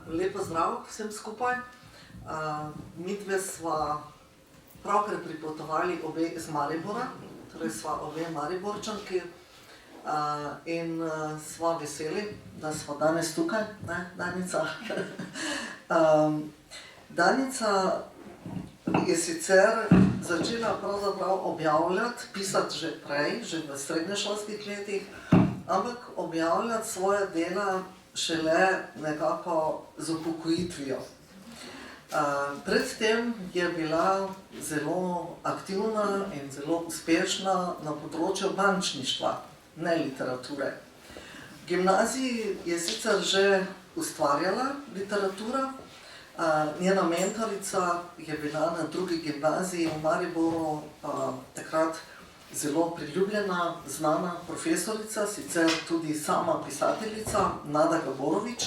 Lep pozdrav vsem skupaj. Midve sva pravkar pripotovali obe iz Maribora, torej sva obe Mariborčanki in sva veseli, da sva danes tukaj, ne, Danica? Danica je sicer začela pravzaprav objavljati, pisati že prej, že v srednješolskih letih, ampak objavljati svoje dela šele nekako z upokojitvijo. Predtem je bila zelo aktivna in zelo uspešna na področju bančništva, ne literature. V gimnaziji je sicer že ustvarjala literatura, njena mentorica je bila na drugi gimnaziji v Mariboru takrat zelo priljubljena, znana profesorica, sicer tudi sama pisateljica, Nada Gaborovič,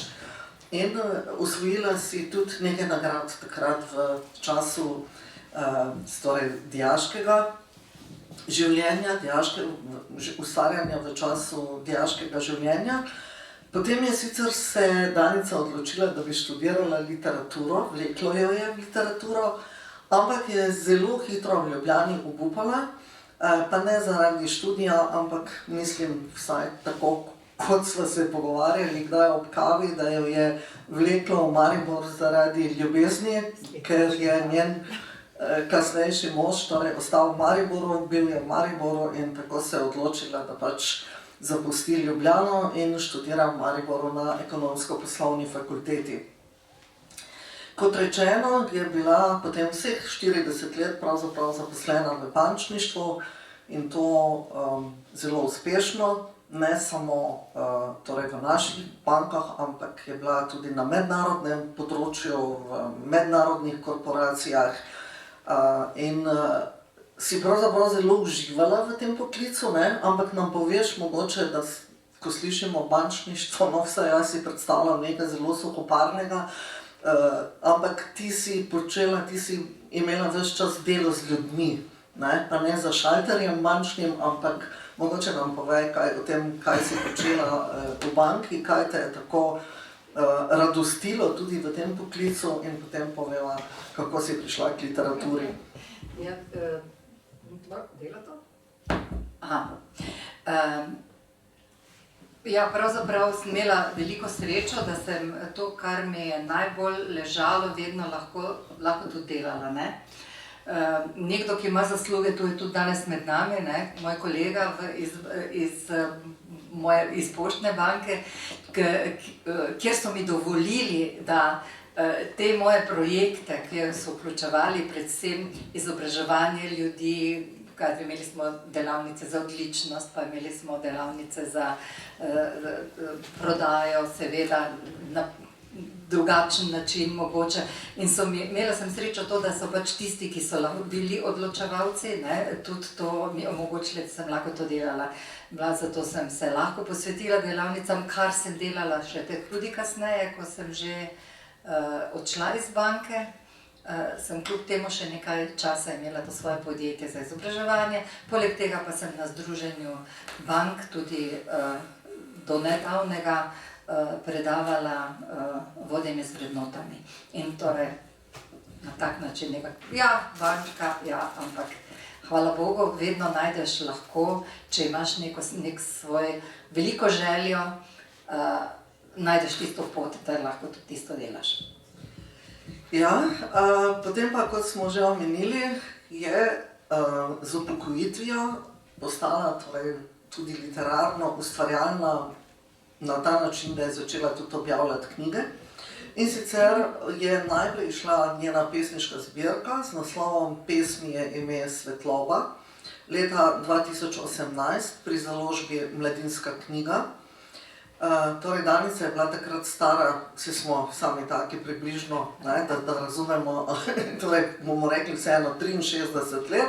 in osvojila si tudi nekaj nagrad takrat v času dijaškega življenja, ustvarjanja v času dijaškega življenja. Potem je sicer se Danica odločila, da bi študirala literaturo, vleklo jo je literaturo, ampak je zelo hitro v Ljubljani obupala, pa ne zaradi študija, ampak mislim vsaj tako, kot sva se pogovarjali kdaj ob kavi, da jo je vleklo v Maribor zaradi ljubezni, ker je njen kasnejši mož torej ostal v Mariboru, bil je v Mariboru in tako se je odločila, da pač zapusti Ljubljano in študira v Mariboru na ekonomsko-poslovni fakulteti. Kot rečeno, je bila potem vseh 40 let pravzaprav zaposlena v bančništvu in to zelo uspešno, ne samo torej v naših bankah, ampak je bila tudi na mednarodnem področju, v mednarodnih korporacijah in si pravzaprav zelo uživala v tem poklicu, ne? Ampak nam poveš mogoče, da ko slišimo bančništvo, no vsaj jaz si predstavljam nekaj zelo suhoparnega, ampak ti si počela, ti si imela ves čas delo z ljudmi, ne? Pa ne za šalterjem bančnim, ampak mogoče nam povej kaj o tem, kaj si počela v banki, kaj te je tako radostilo tudi v tem poklicu in potem poveva, kako si prišla k literaturi. Ja, dela to? Ja, pravzaprav sem imela veliko srečo, da sem to, kar mi je najbolj ležalo, vedno lahko tudi delala, ne. Nekdo, ki ima zasluge, tu je tudi danes med nami, ne, moj kolega iz Poštne banke, kjer so mi dovolili, da te moje projekte, kjer so vključevali predvsem izobraževanje ljudi, imeli smo delavnice za odličnost, pa imeli smo delavnice za prodajo, seveda na drugačen način mogoče. In imela sem srečo to, da so pač tisti, ki so lahko bili odločevalci, ne, tudi to mi omogočili, da sem lahko to delala. Zato sem se lahko posvetila delavnicam, kar sem delala še tudi kasneje, ko sem že odšla iz banke. Sem kljub temu še nekaj časa imela to svoje podjetje za izobraževanje, poleg tega pa sem na Združenju bank tudi do nedavnega predavala vodenje z vrednotami. In torej na tak način nekako, ja, bančka, ja, ampak hvala Bogu, vedno najdeš lahko, če imaš nek svoj veliko željo, najdeš tisto pot, da lahko tudi tisto delaš. Ja, potem pa, kot smo že omenili, je z upokojitvijo postala torej tudi literarno ustvarjalna na ta način, da je začela tudi objavljati knjige. In sicer je najprej išla njena pesniška zbirka z naslovom Pesmi je ime Svetloba, leta 2018 pri založbi Mladinska knjiga. Torej, Danica je bila takrat stara, vsi smo sami taki približno, ne, da razumemo, torej bomo rekli vseeno 63 let.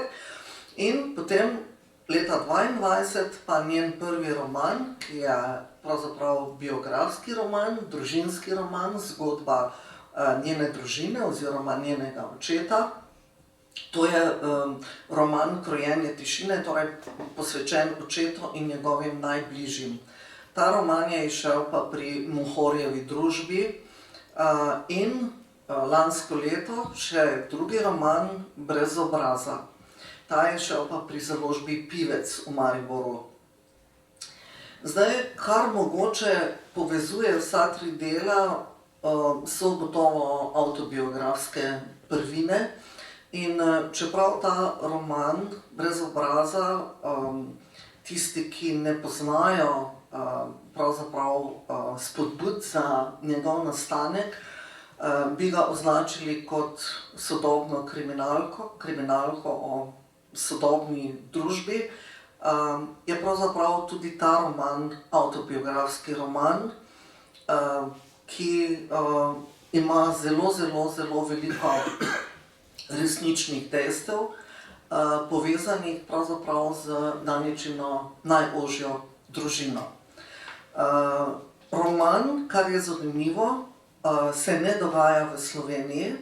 In potem leta 2022 pa njen prvi roman, ki je pravzaprav biografski roman, družinski roman, zgodba njene družine oziroma njenega očeta. To je roman Krojenje tišine, torej posvečen očetu in njegovim najbližjim. Ta roman je izšel pa pri Mohorjevi družbi In lansko leto še drugi roman Brez obraza. Ta je šel pa pri založbi Pivec v Mariboru. Zdaj, kar mogoče povezuje vsa tri dela, so gotovo avtobiografske prvine. In čeprav ta roman Brez obraza, tisti, ki ne poznajo pravzaprav spodbud za njegov nastanek, bi ga označili kot sodobno kriminalko o sodobni družbi, je pravzaprav tudi ta roman avtobiografski roman, ki ima zelo veliko resničnih dejstev, povezanih pravzaprav z Daničino najožjo družino. Roman, kar je zanimivo, se ne dogaja v Sloveniji,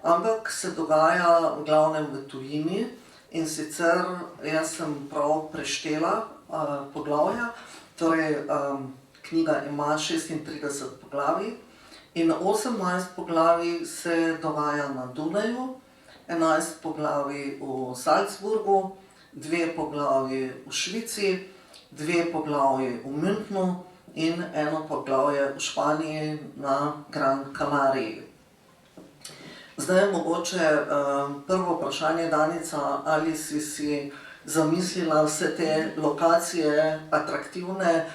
ampak se dogaja v glavnem v tujini. In sicer jaz sem prav preštela poglavja, torej knjiga ima 36 poglavij in 18 poglavij se dogaja na Dunaju, 11 poglavij v Salzburgu, 2 poglavji v Švici, 2 poglavji v Münchnu in 1 poglavje v Španiji na Gran Canariji. Zdaj mogoče prvo vprašanje, Danica, ali si zamislila vse te lokacije atraktivne,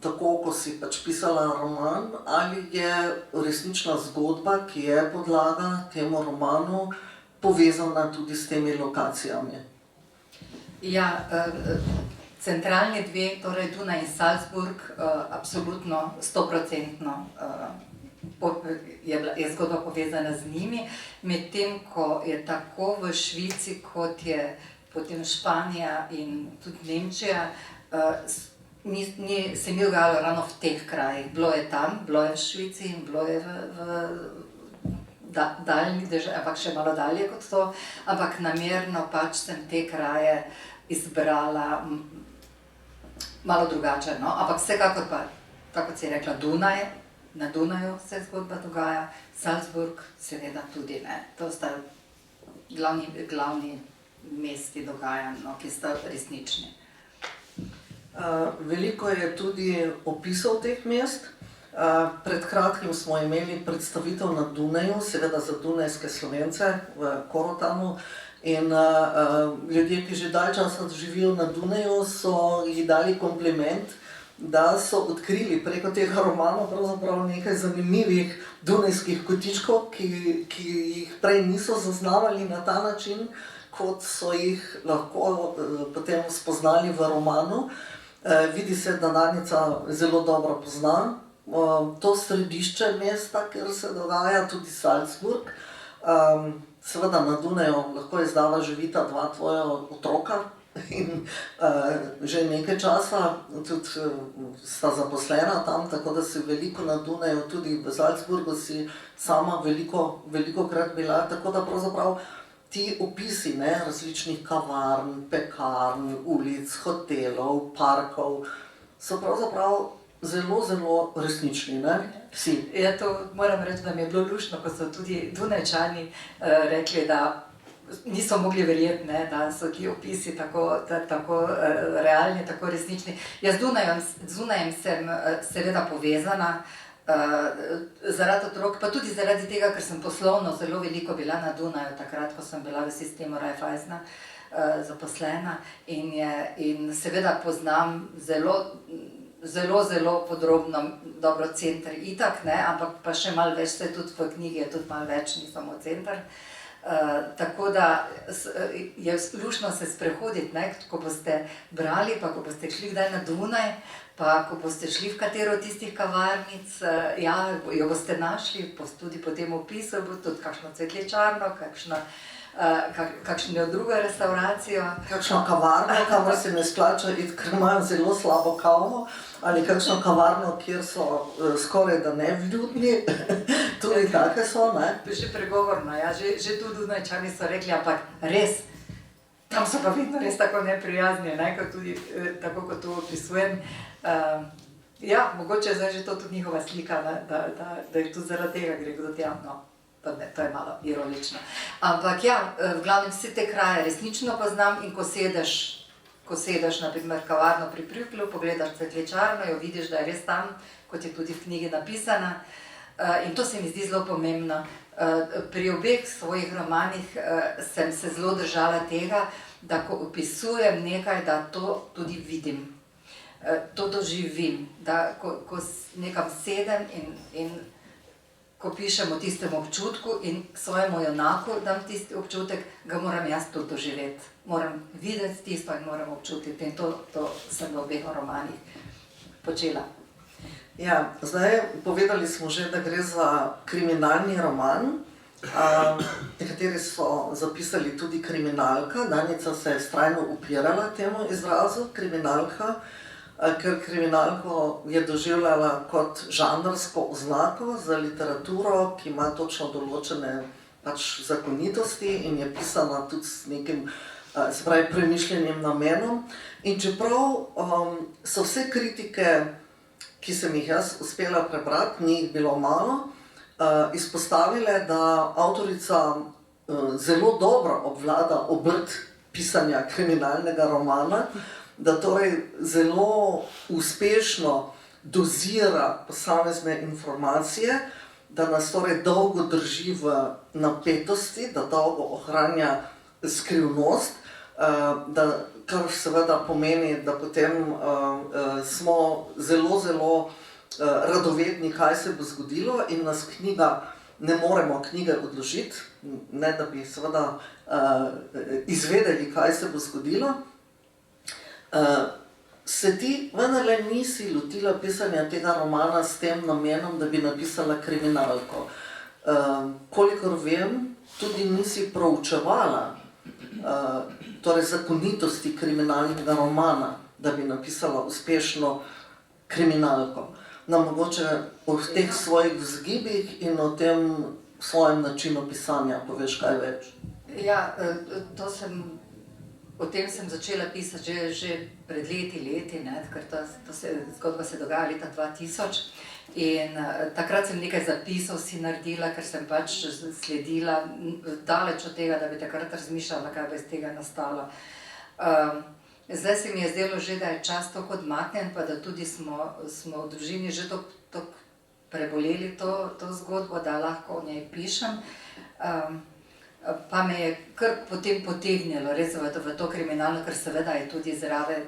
tako ko si pač pisala roman, ali je resnična zgodba, ki je podlaga temu romanu, povezana tudi s temi lokacijami? Ja, centralni dve, torej Dunaj in Salzburg, absolutno 100% je zgodba povezana z njimi, medtem ko je tako v Švici, kot je potem Španija in tudi Nemčija, se ni dogajalo ravno v teh krajih. Bilo je tam, bilo je v Švici in bilo je v daljnih državah, ampak še malo dalje kot to, ampak namerno pač sem te kraje izbrala malo drugače, no? Ampak vsekakor pa, tako kot si rekla, Dunaj, na Dunaju se zgodba dogaja, Salzburg seveda tudi ne. To sta glavni mesti dogajanj, no, ki sta resnični. Veliko je tudi opisov teh mest. Pred kratkim smo imeli predstavitev na Dunaju, seveda za dunajske Slovence v Korotanu. In ljudje, ki že dalj časa živijo na Dunaju, so ji dali kompliment, da so odkrili preko teh romanov pravzaprav nekaj zanimivih dunajskih kotičkov, ki jih prej niso zaznavali na ta način, kot so jih lahko potem spoznali v romanu. Vidi se, da Danica zelo dobro pozna to središče mesta, kjer se dogaja, tudi Salzburg. Seveda na Dunaju lahko izdava živita 2 tvoja otroka in že nekaj časa tudi sta zaposlena tam, tako da si veliko na Dunaju, tudi v Salzburgu si sama velikokrat bila, tako da pravzaprav ti opisi različnih kavarn, pekarn, ulic, hotelov, parkov so pravzaprav zelo resnični, ne? Vsi. Ja, to moram reči, da mi je bilo luštno, ko so tudi Dunajčani rekli, da niso mogli verjeti, ne, da so ti opisi tako realni, tako resnični. Jaz z Dunajem sem seveda povezana zaradi otrok, pa tudi zaradi tega, ker sem poslovno zelo veliko bila na Dunaju takrat, ko sem bila v sistemu Raiffeisena zaposlena in seveda poznam zelo podrobno, dobro, center itak, ne, ampak pa še malo več, se tudi v knjigi je tudi malo več, ni samo center. Tako da je luštno se sprehoditi, ne, ko boste brali, pa ko boste šli kdaj na Dunaj, pa ko boste šli v katero od tistih kavarnic, ja, jo boste našli, tudi po tem opisu, bo tudi kakšno cvetličarno, kakšno drugo restauracijo. Kakšno kavarno, kamor se ne splača iti, ker imajo zelo slabo kavo, ali kakšno kavarno, kjer so skoraj da nevljudni, tudi take so, ne? Že pregovorno, ja, že tu Dunajčani so rekli, ampak res, tam so pa vedno res tako neprijazni, ne, kot tudi tako, kot to opisujem. Ja, mogoče je zdaj že to tudi njihova slika, ne, da je tudi zaradi tega gre kdo tja, no, pa ne, to je malo ironično. Ampak ja, v glavnem vse te kraje resnično poznam in ko sedeš na primer kavarno pri Prüklju, pogledaš cvetličarno, jo vidiš, da je res tam, kot je tudi v knjigi napisana. In to se mi zdi zelo pomembno. Pri obeh svojih romanih sem se zelo držala tega, da ko opisujem nekaj, da to tudi vidim. To doživim, da ko nekam sedem in ko pišem o tistem občutku in svojemu junaku dam tisti občutek, ga moram jaz tudi doživeti. Moram videti tisto in moram občutiti in to sem v obeh romanih počela. Ja, zdaj povedali smo že, da gre za kriminalni roman. Nekateri so zapisali tudi kriminalka, Danica se je vztrajno upirala temu izrazu, kriminalka, ker kriminalko je doživljala kot žanrsko oznako za literaturo, ki ima točno določene zakonitosti in je pisana tudi s nekim premišljenim namenom. In čeprav so vse kritike, ki sem jih jaz uspela prebrati, ni jih bilo malo, izpostavile, da avtorica zelo dobro obvlada obrt pisanja kriminalnega romana, da torej zelo uspešno dozira posamezne informacije, da nas torej dolgo drži v napetosti, da dolgo ohranja skrivnost, kar seveda pomeni, da potem smo zelo radovedni, kaj se bo zgodilo in nas ne moremo knjige odložiti, ne da bi seveda izvedeli, kaj se bo zgodilo. Se ti vendarle nisi lotila pisanja tega romana s tem namenom, da bi napisala kriminalko. Kolikor vem, tudi nisi proučevala torej zakonitosti kriminalnega romana, da bi napisala uspešno kriminalko. Nam mogoče o teh svojih vzgibih in o tem svojem načinu pisanja poveš kaj več? Ja, o tem sem začela pisati že pred leti, ne, ker zgodba se dogaja leta 2000 in takrat sem nekaj zapisov si naredila, ker sem pač sledila daleč od tega, da bi takrat razmišljala, kaj bo iz tega nastalo. Zdaj se mi je zdelo že, da je čas tako odmaknjen, pa da tudi smo v družini že tako preboleli to zgodbo, da lahko o njej pišem. Pa me je kar potem potegnilo res v to kriminalno, ker seveda je tudi zraven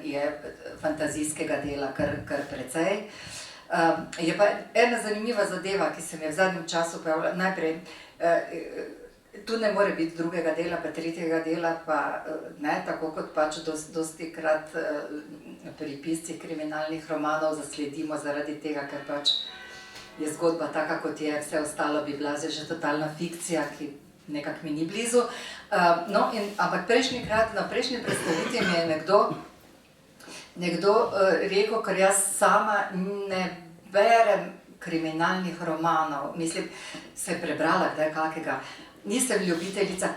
fantazijskega dela kar precej. Je pa ena zanimiva zadeva, ki se mi je v zadnjem času pojavila. Najprej, tu ne more biti drugega dela, pa tretjega dela, pa ne, tako kot pač dostikrat pri piscih kriminalnih romanov zasledimo zaradi tega, ker pač je zgodba taka, kot je, vse ostalo bi bila že totalna fikcija, ki nekako mi ni blizu. Ampak na prejšnji predstavitvi mi je nekdo rekel, ker jaz sama ne berem kriminalnih romanov, mislim, se je prebrala kdaj kakega, nisem ljubiteljica,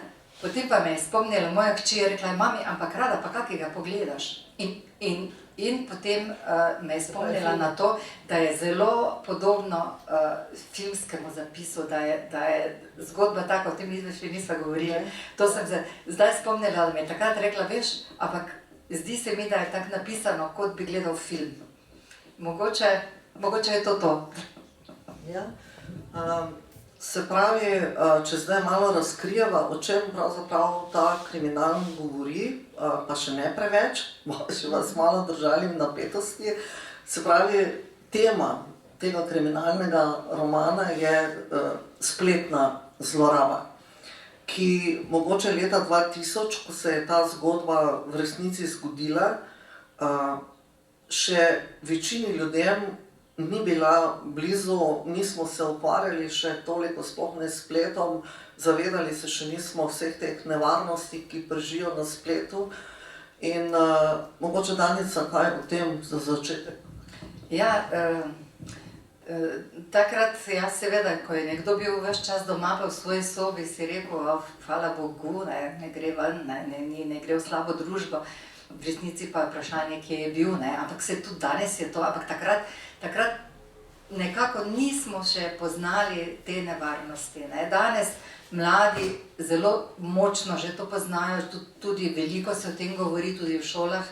potem pa me je spomnila moja hči, je rekla, mami, ampak rada pa kakega pogledaš. In potem me je spomnila na to, da je zelo podobno filmskemu zapisu, da je zgodba taka, o tem še nisva govorila. To sem se zdaj spomnila, da mi je takrat rekla, veš, ampak zdi se mi, da je tako napisano, kot bi gledal film. Mogoče je to. Ja. Se pravi, če zdaj malo razkrijeva, o čem pravzaprav ta kriminal govori, pa še ne preveč, še vas malo držali v napetosti. Se pravi, tema tega kriminalnega romana je spletna zloraba, ki mogoče leta 2000, ko se je ta zgodba v resnici zgodila, še večini ljudem ni bila blizu, nismo se ukvarjali še toliko sploh ne s spletom, zavedali se še nismo vseh teh nevarnosti, ki pržijo na spletu. In mogoče Danica, kaj o tem za začetek? Ja, takrat, ja seveda, ko je nekdo bil ves čas doma pa v svoji sobi, si rekel, hvala Bogu, ne gre ven, ne gre v slabo družbo. v resnici pa je vprašanje, kje je bil, ne? Ampak se tudi danes je to, ampak takrat nekako nismo še poznali te nevarnosti. Ne? Danes mladi zelo močno že to poznajo, tudi veliko se o tem govori, tudi v šolah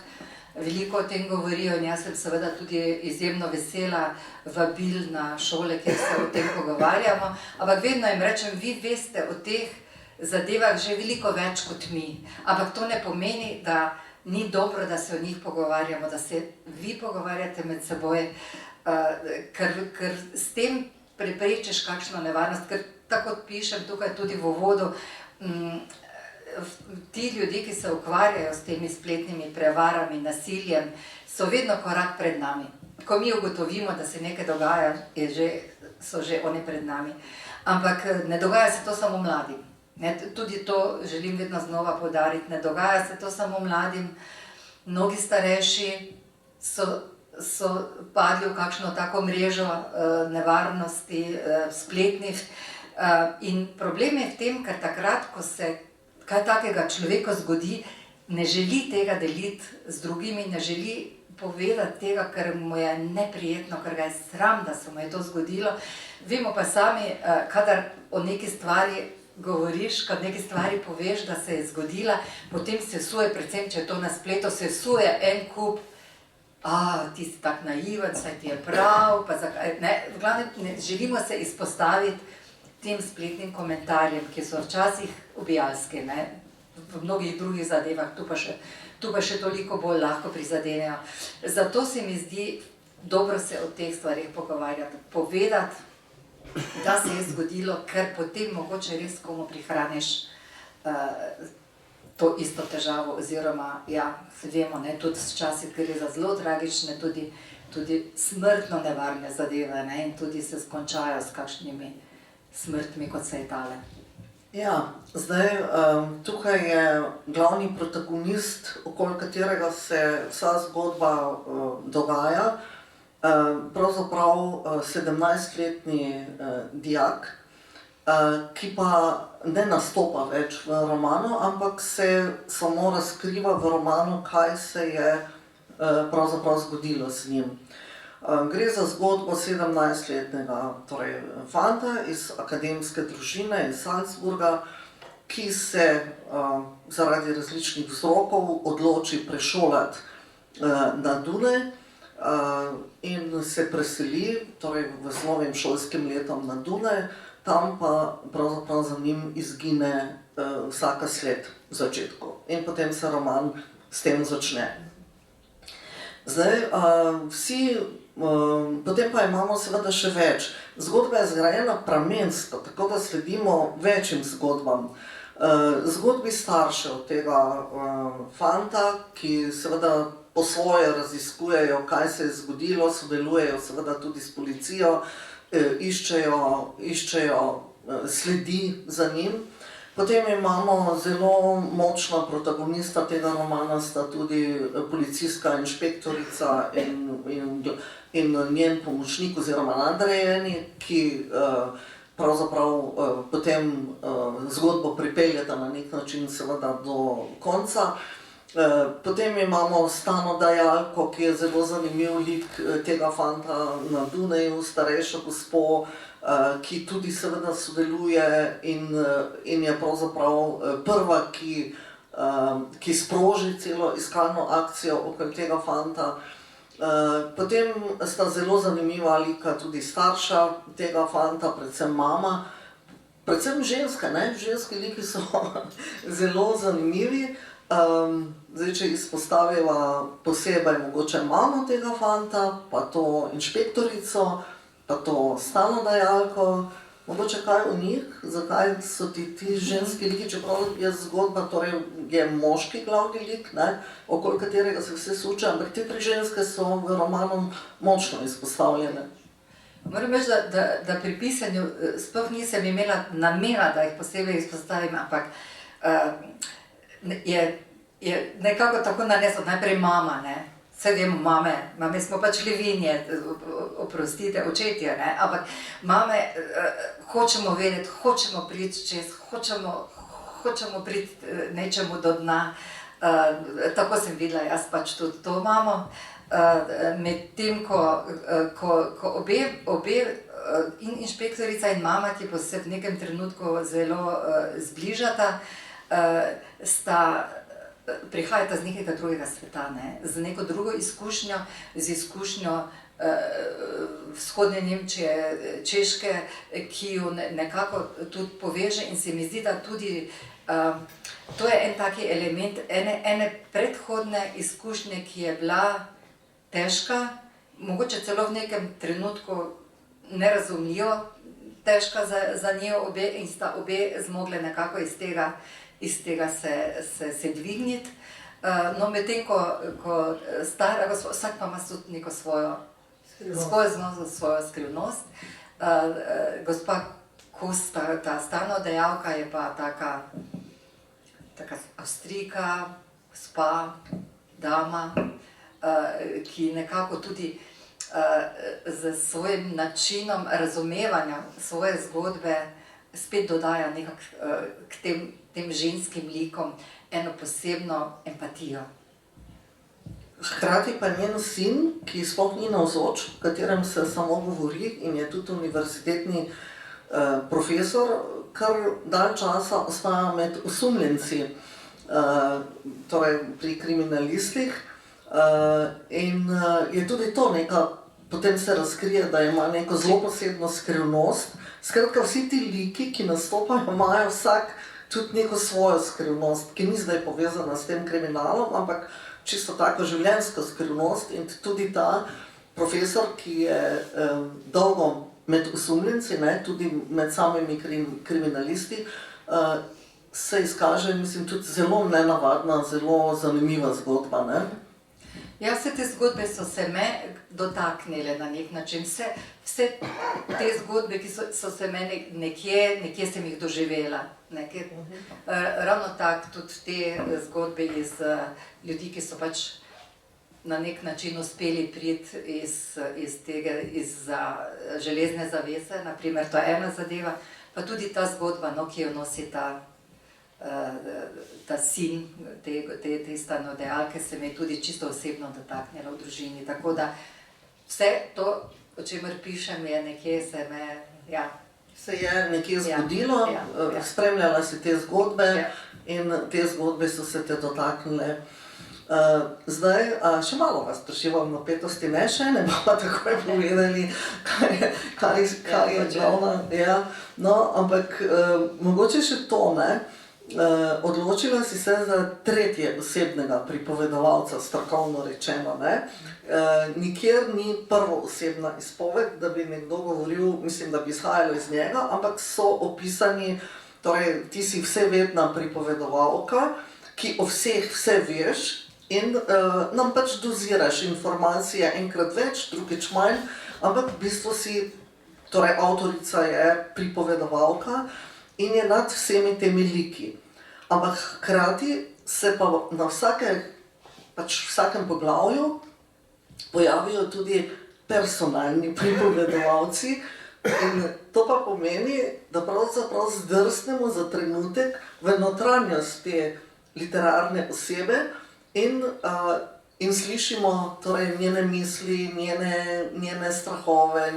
veliko o tem govorijo in jaz sem seveda tudi izjemno vesela vabil na šole, kjer se o tem pogovarjamo, ampak vedno jim rečem, vi veste o teh zadevah že veliko več kot mi, ampak to ne pomeni, da ni dobro, da se o njih pogovarjamo, da se vi pogovarjate med seboj, ker s tem preprečiš kakšno nevarnost, ker tako pišem tukaj tudi v uvodu, ti ljudje, ki se ukvarjajo s temi spletnimi prevarami, nasiljem, so vedno korak pred nami. Ko mi ugotovimo, da se nekaj dogaja, so že oni pred nami. Ampak ne dogaja se to samo mladim. Tudi to želim vedno znova poudariti, ne dogaja se to samo mladim. Mnogi starejši so padli v kakšno tako mrežo nevarnosti spletnih. In problem je v tem, ker takrat, ko se kaj takega človeku zgodi, ne želi tega deliti z drugimi, ne želi povedati tega, ker mu je neprijetno, ker ga je sram, da se mu je to zgodilo. Vemo pa sami, kadar o neki stvari govoriš, kad neki stvari poveš, da se je zgodila, potem se suje, predvsem, če je to na spletu, se suje en kup, ti si tak naiven, saj ti je prav, pa zakaj, ne, v glavnem želimo se izpostaviti tem spletnim komentarjem, ki so včasih ubijalski, ne, v mnogih drugih zadevah, tu pa še toliko bolj lahko prizadenejo. Zato se mi zdi dobro se o teh stvarih pogovarjati, povedati, da se je zgodilo, ker potem mogoče res komu prihraniš to isto težavo, oziroma, ja, vemo, ne, tudi včasih gre za zelo tragične, tudi smrtno nevarne zadeve, ne, in tudi se skončajo s kakšnimi smrtmi, kot se je tale. Ja, zdaj tukaj je glavni protagonist, okoli katerega se vsa zgodba dogaja, pravzaprav 17-letni dijak, ki pa ne nastopa več v romanu, ampak se samo razkriva v romanu, kaj se je pravzaprav zgodilo z njim. Gre za zgodbo 17-letnega fanta iz akademske družine iz Salzburga, ki se zaradi različnih vzrokov odloči prešolati na Dunaj in se preseli z novim šolskim letom na Dunaj, tam pa pravzaprav za njim izgine vsaka sled v začetku in potem se roman s tem začne. Zdaj, potem pa imamo seveda še več. Zgodba je zgrajena pramensko, tako da sledimo večjim zgodbam. Zgodbi staršev tega fanta, ki seveda po svoje raziskujejo, kaj se je zgodilo, sodelujejo seveda tudi s policijo, iščejo sledi za njim. Potem imamo zelo močna protagonista tega romana, sta tudi policijska inšpektorica in njen pomočnik oziroma nadrejeni, ki pravzaprav potem zgodbo pripeljeta na nek način seveda do konca. Potem imamo stanodajalko, ki je zelo zanimiv lik tega fanta na Dunaju, starejšo gospo, ki tudi seveda sodeluje in je pravzaprav prva, ki sproži celo iskalno akcijo okoli tega fanta. Potem sta zelo zanimiva lika tudi starša tega fanta, predvsem mama, predvsem ženske, ne? Ženski liki so zelo zanimivi. Zdaj, če izpostaviva posebej mogoče mamo tega fanta, pa to inšpektorico, pa to stanodajalko, mogoče kaj o njih, zakaj so ti ženski liki, čeprav je zgodba, torej je moški glavni lik, ne, okoli katerega se vse suče, ampak te tri ženske so v romanu močno izpostavljene. Moram reči, da pri pisanju sploh nisem imela namena, da jih posebej izpostavim, ampak je nekako tako naneslo, najprej mama, ne. Vse vemo, mame smo pač levinje, oprostite, očetje, ne, ampak mame hočemo vedeti, hočemo priti čez, hočemo priti nečemu do dna, Tako sem videla, jaz pač tudi to imamo. Medtem ko obe in inšpektorica in mama, ki pa se v nekem trenutku zelo zbližata, prihajata z nekega drugega sveta, ne? Z neko drugo izkušnjo, z izkušnjo vzhodne Nemčije, Češke, ki jo nekako tudi poveže in se mi zdi, da tudi to je en taki element ene predhodne izkušnje, ki je bila težka, mogoče celo v nekem trenutku nerazumljivo težka za njo obe in sta obe zmogle nekako iz tega se dvigniti. No, medtem ko stara, vsak pa ima tudi neko svojo skrivnost. Gospa Kos, ta stanodajalka, je pa taka Avstrijka, gospa, dama, ki nekako tudi z svojim načinom razumevanja svoje zgodbe spet dodaja nekako k tem ženskim likom eno posebno empatijo. Hkrati pa njen sin, ki sploh ni navzoč, o katerem se samo govori in je tudi univerzitetni profesor, kar dalj časa ostaja med osumljenci, torej pri kriminalistih. In je tudi to neka, potem se razkrije, da ima neko zelo posebno skrivnost. Skratka, vsi ti liki, ki nastopajo, imajo vsak tudi neko svojo skrivnost, ki ni zdaj povezana s tem kriminalom, ampak čisto tako življenjsko skrivnost. In tudi ta profesor, ki je dolgo med osumljenci, tudi med samimi kriminalisti, se izkaže, mislim, tudi zelo nenavadna, zelo zanimiva zgodba, ne? Ja, vse te zgodbe so se me dotaknile na nek način. Vse te zgodbe, ki so se me nekje sem jih doživela. Ravno tako tudi te zgodbe iz ljudi, ki so pač na nek način uspeli priti iz železne zavese, naprimer, to je ena zadeva, pa tudi ta zgodba, ki jo nosi ta sin te stanodajalke, se me je tudi čisto osebno dotaknila v družini. Tako da vse to, o čemer pišem, je nekje se je nekje zgodilo, spremljala si te zgodbe in te zgodbe so se te dotaknile. Zdaj, še malo vas preživam napetosti, ne še, ne bomo takoj povedali, kaj je glavna. No, ampak mogoče še to, ne? Odločila si se za tretje osebnega pripovedovalca, strokovno rečeno, ne? Nikjer ni prvoosebna izpoved, da bi nekdo govoril, mislim, da bi izhajalo iz njega, ampak so opisani, torej ti si vsevedna pripovedovalka, ki o vseh vse veš in nam pač doziraš informacije enkrat več, drugič manj, ampak v bistvu si, torej avtorica je pripovedovalka in je nad vsemi temi liki. Ampak hkrati se pa na vsakem poglavju pojavijo tudi personalni pripovedovalci in to pa pomeni, da pravzaprav zdrsnemo za trenutek v notranjost te literarne osebe in slišimo torej njene misli, njene strahove,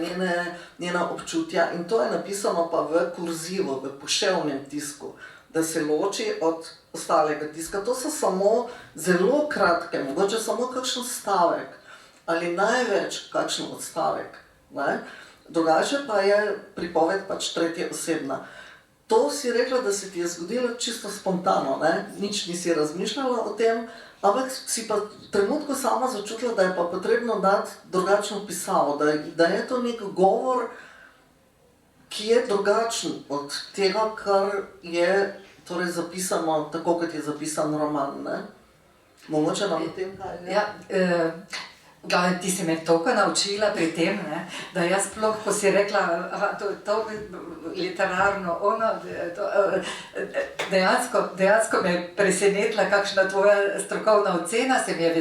njena občutja. In to je napisano pa v kurzivu, v poševnem tisku, da se loči od ostalega tiska. To so samo zelo kratke, mogoče samo kakšen stavek ali največ kakšen odstavek, ne? Drugače pa je pripoved pač tretja osebna. To si rekla, da se ti je zgodilo čisto spontano, ne? Nič nisi razmišljala o tem, ampak si pa v trenutku sama začutila, da je pa potrebno dati drugačno pisavo, da je to nek govor, ki je drugačen od tega, kar je torej zapisano, tako kot je zapisan roman, ne? Mogoče nam o tem kaj je? Ja, Glavno, ti si me toliko naučila pri tem, ne, da jaz sploh, ko si rekla, to literarno, dejansko me je presenetila, kakšna tvoja strokovna ocena, sem je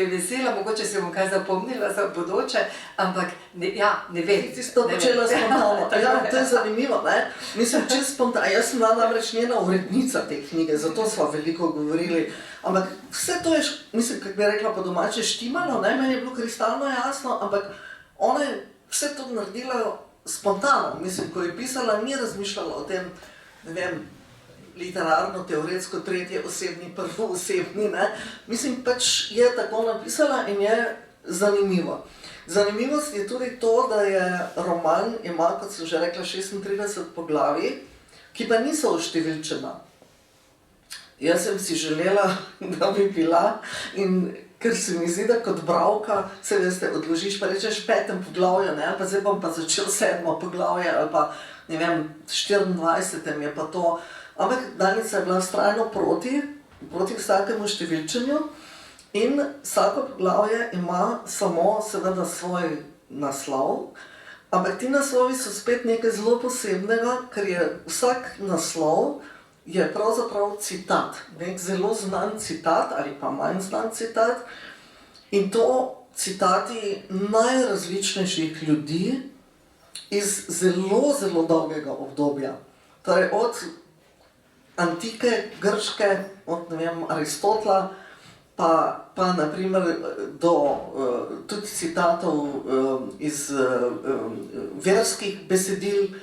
vesela, mogoče si bom kaj zapomnila za bodoče, ampak ne vem. Ti si to počela spontano. Ja, to je zanimivo, ne? Mislim, čisto spontano. Jaz sem bila namreč njena urednica te knjige, zato sva veliko govorili. Ampak vse to je, mislim, kako bi rekla po domače, štimalo, ne, meni je bilo kristalno jasno, ampak ona je vse to naredila spontano. Mislim, ko je pisala, ni razmišljala o tem, ne vem, literarno, teoretsko, tretji osebni, prvoosebni, ne. Mislim, pač je tako napisala in je zanimivo. Zanimivost je tudi to, da je roman, ima, kot sem že rekla, 36 poglavij, ki pa niso oštevilčena. Jaz sem si želela, da bi bila, in ker se mi zdi, da kot bralka se veste, odložiš pa rečeš 5. poglavju, ne, pa zdaj bom pa začel 7. poglavje ali pa, ne vem, 24. je pa to. Ampak Danica je bila vztrajno proti vsakemu številčenju in vsako poglavje ima samo seveda svoj naslov, ampak ti naslovi so spet nekaj zelo posebnega, ker je vsak naslov je pravzaprav citat, nek zelo znan citat ali pa manj znan citat in to citati najrazličnejših ljudi iz zelo, zelo dolgega obdobja. Torej od antike, grške, od ne vem, Aristotela, pa naprimer do tudi citatov iz verskih besedil,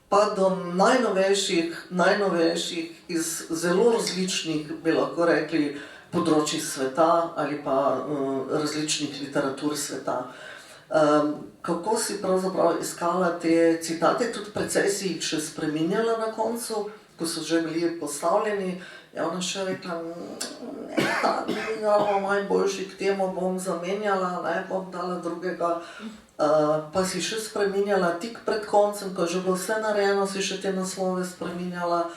pa do najnovejših iz zelo različnih, bi lahko rekli, področij sveta ali pa različnih literatur sveta. Kako si pravzaprav iskala te citate, tudi precej si jih še spreminjala na koncu, ko so že bili postavljeni, je ona še rekla, ne, ta ni ravno najboljši, k temu bom zamenjala, ne, bom dala drugega. Pa si še spreminjala tik pred koncem, ko je že bilo vse narejeno, si še te naslove spreminjala.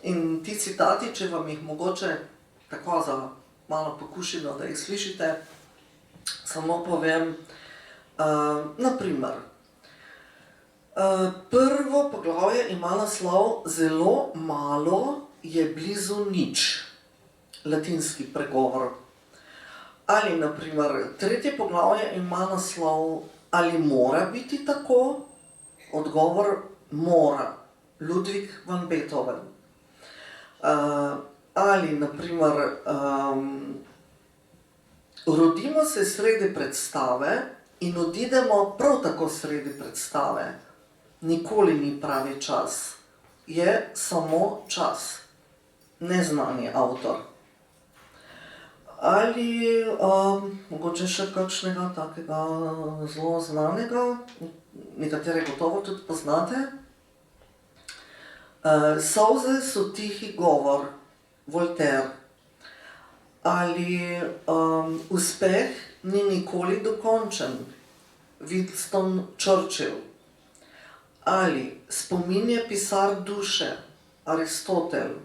In ti citati, če vam jih mogoče tako za malo pokušino, da jih slišite, samo povem, naprimer, prvo poglavje ima naslov Zelo malo je blizu nič, latinski pregovor. Ali naprimer, tretje poglavje ima naslov Ali mora biti tako? Odgovor mora, Ludwig van Beethoven. Ali naprimer, rodimo se sredi predstave in odidemo prav tako sredi predstave. Nikoli ni pravi čas, je samo čas, neznani avtor. Ali mogoče še kakšnega takega zelo znanega, nekatere gotovo tudi poznate. Solze so tihi govor, Voltaire. Ali uspeh ni nikoli dokončen, Winston Churchill. Ali spomin je pisar duše, Aristotel.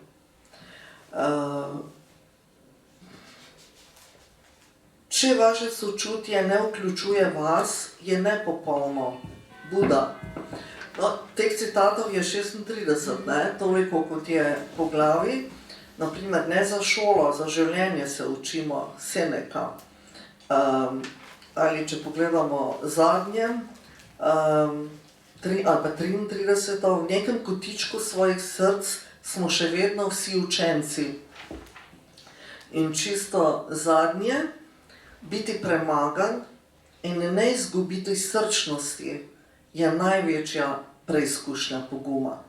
Če vaše sočutje ne vključuje vas, je nepopolno, Buda. No, teh citatov je 36, ne, toliko kot je poglavij. Naprimer, ne za šolo, za življenje se učimo, Seneca. Ali če pogledamo zadnje, ali pa 33, v nekem kotičku svojih src smo še vedno vsi učenci. In čisto zadnje, biti premagan in ne izgubiti srčnosti je največja preizkušnja poguma.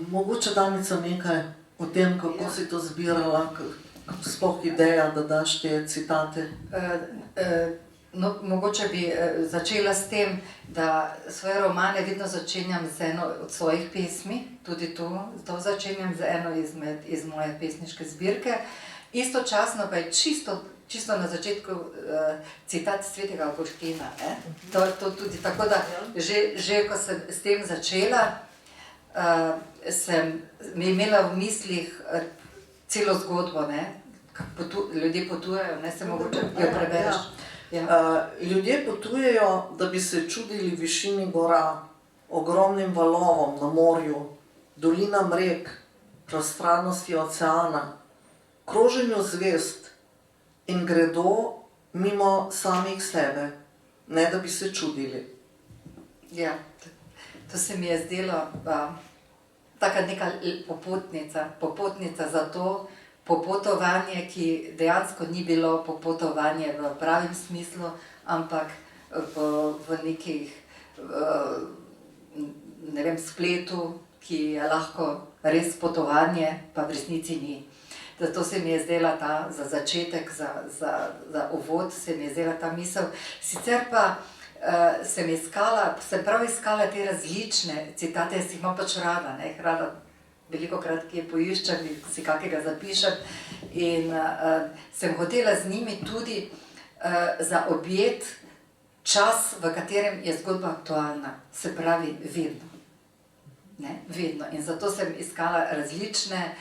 Mogoče Danica nekaj o tem, kako si to zbirala, sploh ideja, da daš te citate? No, mogoče bi začela s tem, da svoje romane vedno začenjam z eno od svojih pesmi, tudi to začenjam z eno iz moje pesniške zbirke. Istočasno pa je čisto na začetku citat svetega Avguština. To tudi tako, da že ko sem s tem začela, sem imela v mislih celo zgodbo, ljudje potujejo, ne se mogoče jo prebereš. Ljudje potujejo, da bi se čudili višini gora, ogromnim valovom na morju, dolinam rek, prostranosti oceana, kroženju zvezd in gredo mimo samih sebe, ne da bi se čudili. Ja, to se mi je zdelo taka neka popotnica za to popotovanje, ki dejansko ni bilo popotovanje v pravim smislu, ampak v nekih, ne vem, spletu, ki je lahko res potovanje, pa v resnici ni. Zato se mi je zdela ta, za začetek, za uvod, se mi je zdela ta misel. Sicer pa sem prav iskala te različne citate, jaz jih imam pač rada, ne, rada veliko krat, ki je poiščem, si kakega zapišem in sem hotela z njimi tudi zaobjet čas, v katerem je zgodba aktualna, se pravi vedno. Ne, vedno. In zato sem iskala različne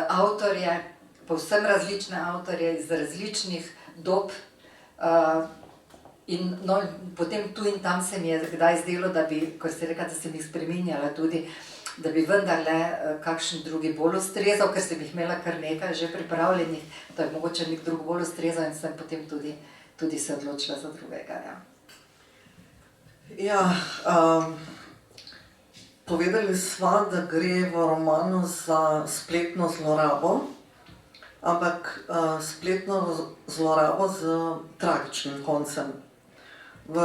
avtorje, povsem različne avtorje iz različnih dob in no, potem tu in tam se mi je kdaj zdelo, da bi, ko ste rekla, da sem jih spreminjala tudi, da bi vendarle kakšen drugi bolj ustrezal, ker sem jih imela kar nekaj že pripravljenih, da je mogoče nek drug bolj ustrezal in sem potem tudi se odločila za drugega. Povedali sva, da gre v romanu za spletno zlorabo, ampak spletno zlorabo z tragičnim koncem. V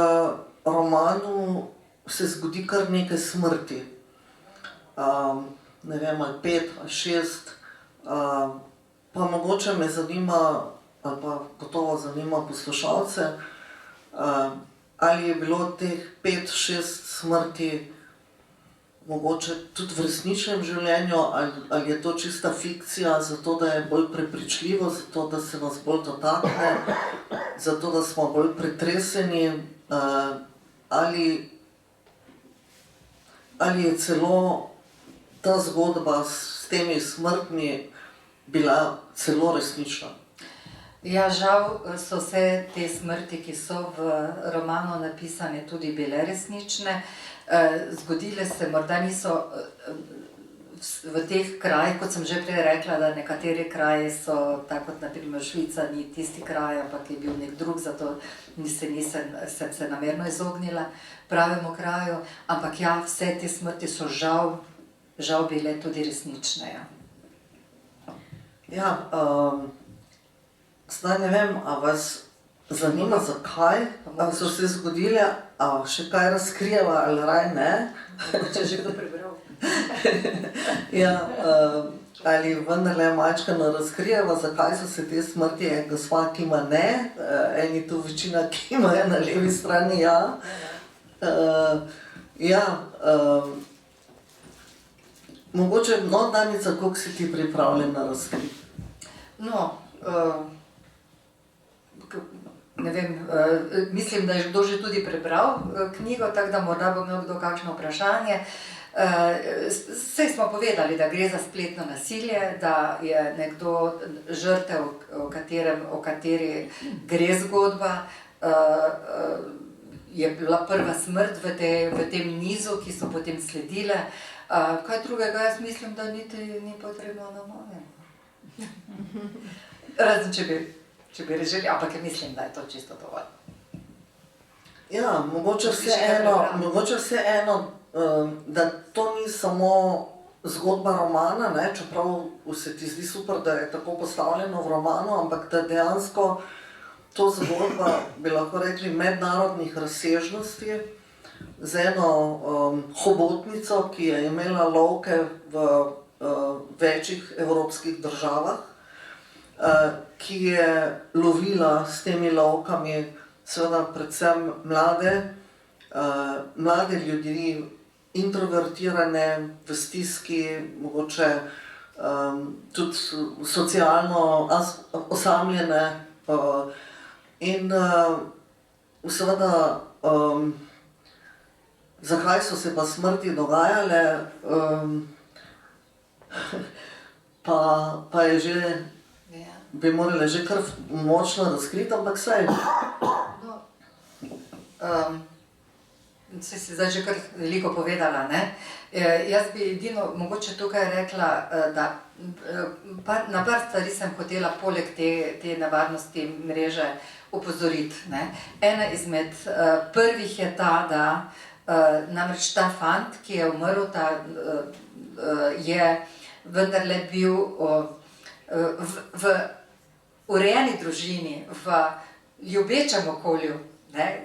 romanu se zgodi kar nekaj smrti, ne vem, ali 5 ali 6, pa mogoče me zanima, ali pa gotovo zanima poslušalce, ali je bilo teh 5-6 smrti mogoče tudi v resničnem življenju, ali je to čista fikcija, zato da je bolj prepričljivo, zato da se nas bolj dotakne, zato da smo bolj pretreseni, ali je celo ta zgodba s temi smrtmi bila celo resnična. Ja, žal so vse te smrti, ki so v romanu napisane, tudi bile resnične. Zgodile se, morda niso v teh krajih, kot sem že prej rekla, da nekateri kraji so, tako kot naprimer Švica, ni tisti kraj, ampak je bil nek drug, zato sem se namerno izognila pravemu kraju, ampak ja, vse te smrti so žal bile tudi resnične. Zdaj ne vem, a vas zanima, zakaj so se zgodile, a še kaj razkrijeva ali raj ne? Če že kdo prebral. Ali vendarle majčkeno razkrijeva, zakaj so se te smrti, gospa kima ne, eni tu večina kimajo na levi strani, mogoče, Danica, koliko si ti pripravljena razkriti? Ne vem, mislim, da je kdo že tudi prebral knjigo, tako da morda bo imel kdo kakšno vprašanje. Saj smo povedali, da gre za spletno nasilje, da je nekdo žrtev, o kateri gre zgodba, je bila prva smrt v tem nizu, ki so potem sledile. Kaj drugega, jaz mislim, da niti ni potrebno na mojem. Razen, če bi režili, ampak mislim, da je to čisto dovolj. Mogoče vseeno, da to ni samo zgodba romana, čeprav se ti zdi super, da je tako postavljeno v romanu, ampak da dejansko to zgodba, bi lahko rekli, mednarodnih razsežnosti, z eno hobotnico, ki je imela lovke v večjih evropskih državah, ki je lovila s temi lovkami seveda predvsem mlade ljudi, introvertirane, v stiski, mogoče tudi socialno osamljene in seveda zakaj so se pa smrti dogajale, pa je že bi morali že kar močno razkriti, ampak saj. No, si zdaj že kar veliko povedala, ne? Jaz bi edino mogoče tukaj rekla, da na par stvari sem hotela poleg te nevarnosti mreže opozoriti, ne? Ena izmed prvih je ta, da namreč ta fant, ki je umrl, je vendarle bil v urejeni družini, v ljubečem okolju, ne,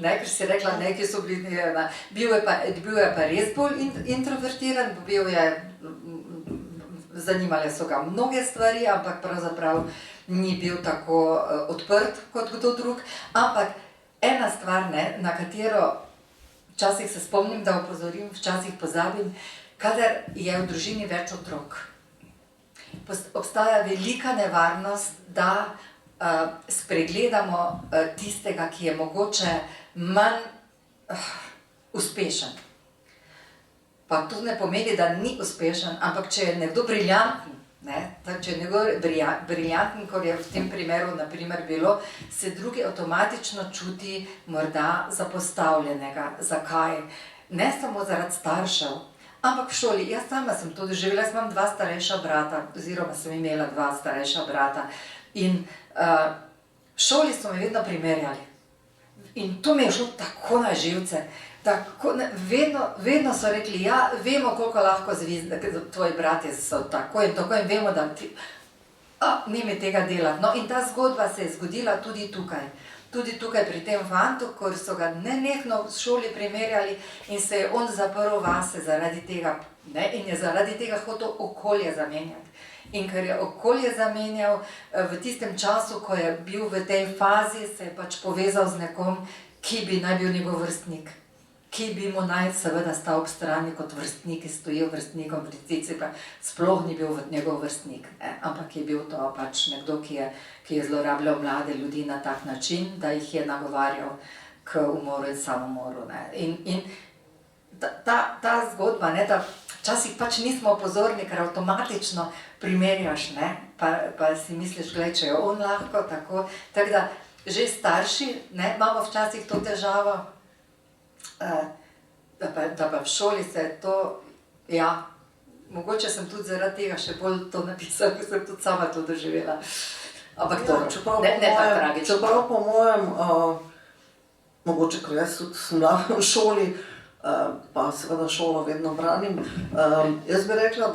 ker si rekla, ki so bili, bil je pa res bolj introvertiran, zanimale so ga mnoge stvari, ampak pravzaprav ni bil tako odprt kot kdo drug, ampak ena stvar, ne, na katero včasih se spomnim, da opozorim, včasih pozabim, kadar je v družini več otrok. Obstaja velika nevarnost, da spregledamo tistega, ki je mogoče manj uspešen. Pa to ne pomeni, da ni uspešen, ampak če je nekdo briljanten, ne, če je nekdo briljanten, kot je v tem primeru na primer bilo, se drugi avtomatično čuti morda zapostavljenega. Zakaj? Ne samo zaradi staršev, ampak v šoli. Jaz sama sem to doživela, jaz imam 2 starejša brata, oziroma sem imela 2 starejša brata. In v šoli so me vedno primerjali. In to mi je šlo tako na živce. Vedno so rekli, ja, vemo, koliko lahko tvoji bratje so tako in vemo, da ti ni mi tega delati. No, in ta zgodba se je zgodila tudi tukaj. Tudi tukaj pri tem fantu, ko so ga nenehno v šoli primerjali in se je on zaprl vase zaradi tega, ne, in je zaradi tega hotel okolje zamenjati. In ker je okolje zamenjal v tistem času, ko je bil v tej fazi, se je pač povezal z nekom, ki bi naj bil njegov vrstnik. Ki bi mu naj seveda stal ob strani kot vrstnik, ki stoji vrstnikom v resnici, pa sploh ni bil njegov vrstnik, ne? Ampak je bil to pač nekdo, ki je zlorabljal mlade ljudi na tak način, da jih je nagovarjal k umoru in samomoru. Ne? In ta zgodba, ne, da včasih pač nismo pozorni, ker avtomatično primerjaš, ne? Pa si misliš, glej, če je on lahko, tako da že starši, ne, imamo včasih to težavo, da pa v šoli se je to, ja, mogoče sem tudi zaradi tega še bolj to napisala, ker sem tudi sama to doživela. Ampak to, ne pa tragično. Čeprav po mojem, mogoče, ker jaz tudi sem bila v šoli, pa seveda šolo vedno branim, jaz bi rekla,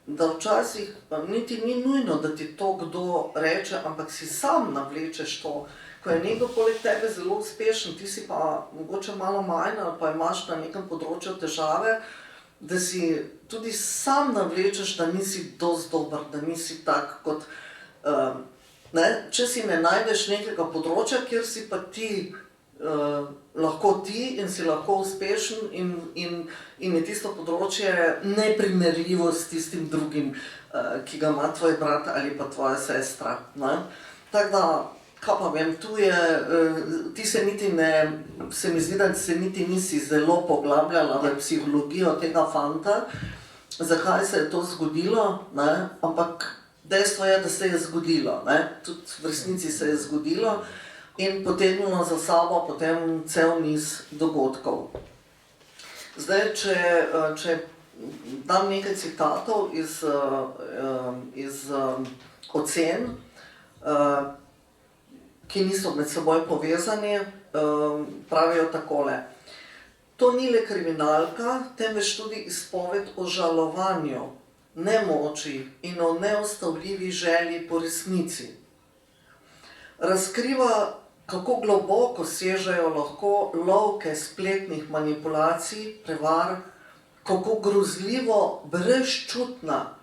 da včasih niti ni nujno, da ti to kdo reče, ampak si sam navlečeš to. Ko je nekdo poleg tebe zelo uspešen, ti si pa mogoče malo manj ali pa imaš na nekem področju težave, da si tudi sam navlečeš, da nisi dosti dober, da nisi tak kot, ne, če si ne najdeš nekega področja, kjer si pa ti lahko ti in si lahko uspešen in je tisto področje neprimerljivo s tistim drugim, ki ga ima tvoj brat ali pa tvoja sestra, ne. Tako da, kaj pa vem, tu je, ti se niti ne, se mi zdi, da se niti nisi zelo poglabljala v psihologijo tega fanta, zakaj se je to zgodilo, ne, ampak dejstvo je, da se je zgodilo, ne, tudi v resnici se je zgodilo in potegnilo za sabo potem cel niz dogodkov. Zdaj, če dam nekaj citatov iz ocen, ki niso med seboj povezani, pravijo takole. To ni le kriminalka, temveč tudi izpoved o žalovanju, nemoči in o neustavljivi želji po resnici. Razkriva, kako globoko sežejo lahko lovke spletnih manipulacij, prevar, kako grozljivo brezčutna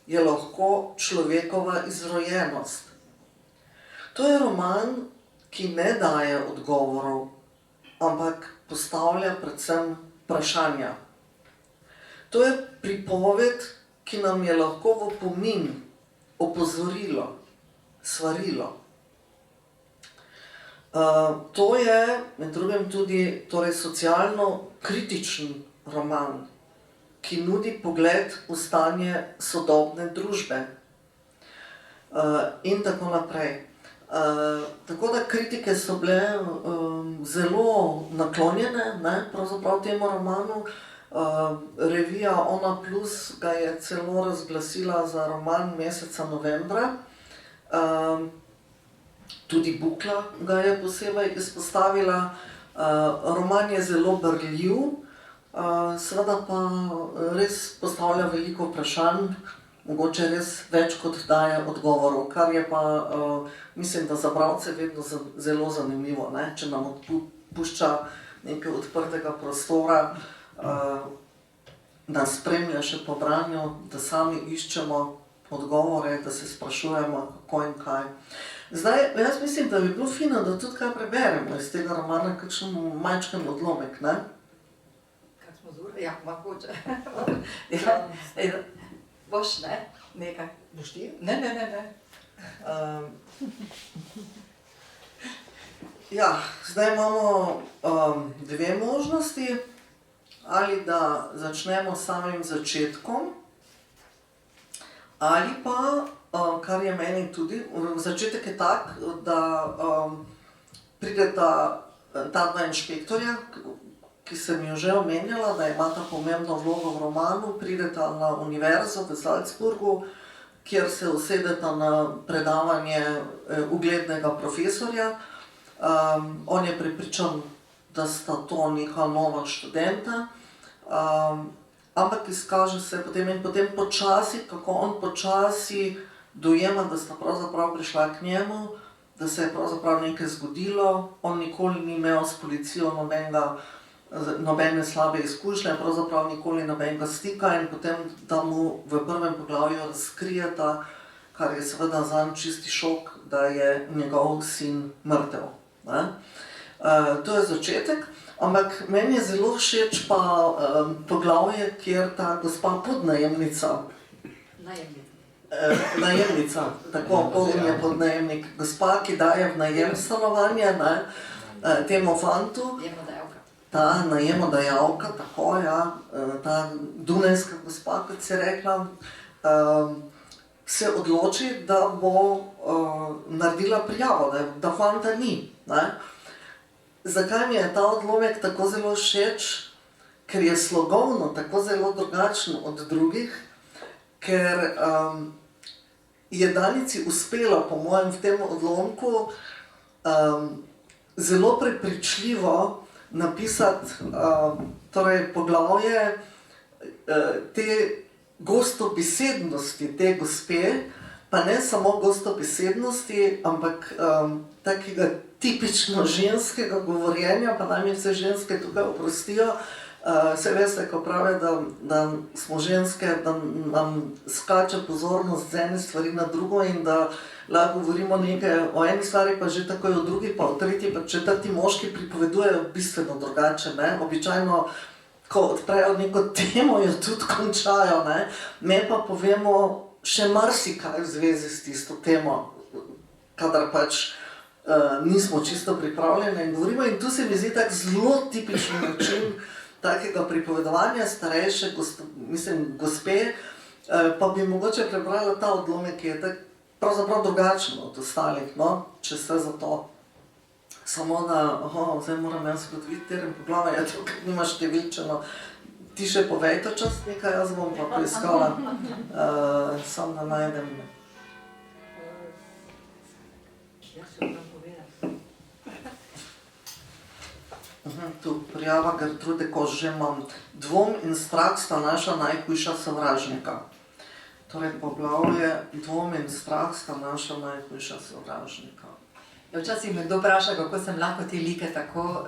je lahko človekova izrojenost. To je roman, ki ne daje odgovorov, ampak postavlja predvsem vprašanja. To je pripoved, ki nam je lahko v opomin, opozorilo, svarilo. To je med drugim tudi socialno kritičen roman, ki nudi pogled v stanje sodobne družbe. in tako naprej. Tako da kritike so bile zelo naklonjene, ne, pravzaprav temu romanu. Revija Ona Plus ga je celo razglasila za roman meseca novembra. Tudi Bukla ga je posebej izpostavila. Roman je zelo brljiv, seveda pa res postavlja veliko vprašanj, mogoče res več kot daje odgovorov, kar je pa, mislim, da za bralce vedno zelo zanimivo, ne? Če nam pušča nekaj odprtega prostora, da spremlja še po branju, da sami iščemo odgovore, da se sprašujemo, kako in kaj. Zdaj, jaz mislim, da bi bilo fino, da tudi kaj preberemo iz tega romana, kakšen majčken odlomek, ne? Kak smo zure? Ja, mogoče. Ja, boš, ne? Nekaj. Boš ti? Ne. Ja, zdaj imamo dve možnosti. Ali da začnemo s samim začetkom, ali pa, kar je meni tudi, začetek je tak, da prideta ta dva inšpektorja, ki sem jo že omenjala, da imata pomembno vlogo v romanu, prideta na univerzo v Salzburgu, kjer se usedeta na predavanje uglednega profesorja. On je prepričan, da sta to neka nova študenta, ampak izkaže se potem in potem počasi, kako on počasi dojema, da sta pravzaprav prišla k njemu, da se je pravzaprav nekaj zgodilo. On nikoli ni imel s policijo nobene slabe izkušnje, pravzaprav nikoli nobenega stika in potem da mu v prvem poglavju razkrijeta, kar je seveda zanj čisti šok, da je njegov sin mrtev, ne? To je začetek, ampak meni je zelo všeč pa poglavje, kjer ta gospa podnajemnica, najemnica, tako, on je podnajemnik, gospa, ki daje v najem stanovanje, ne, temu fantu, ta najemodajalka, tako, ja, ta dunajska gospa, kot si rekla, se odloči, da bo naredila prijavo, da fanta ni, ne. Zakaj mi je ta odlomek tako zelo všeč? Ker je slogovno tako zelo drugačen od drugih, ker je Danici uspelo, po mojem, v tem odlomku zelo prepričljivo napisati torej poglavje te gostobesednosti te gospe, pa ne samo gostobesednosti, ampak takega tipično ženskega govorjenja, pa naj mi vse ženske tukaj oprostijo. Saj veste, ko pravijo, da smo ženske, da nam skače pozornost z ene stvari na drugo in da lahko govorimo nekaj o eni stvari, pa že takoj o drugi, pa o tretji, pa četrti moški pripovedujejo bistveno drugače, ne. Običajno, ko odprejo neko temo, jo tudi končajo, ne. Me pa povemo še marsikaj v zvezi s tisto temo, kadar pač nismo čisto pripravljene in govorimo, in tu se mi zdi tak zelo tipičen način takega pripovedovanja starejše, gospe, pa bi mogoče prebrala ta odlomek, ki je tak pravzaprav drugačen od ostalih, no, če se za to. Samo da, zdaj moram jaz ugotoviti, katerem poglavje je to, ker nima številčeno. Ti še povejte čas nekaj, jaz bom pa poiskala, samo da najdem. Tu prijava Gertrude Kož že imam. Dvom in strah sta naša najhujša sovražnika. Torej poglavje Dvom in strah sta naša najhujša sovražnika. Včasih me kdo vpraša, kako sem lahko te like tako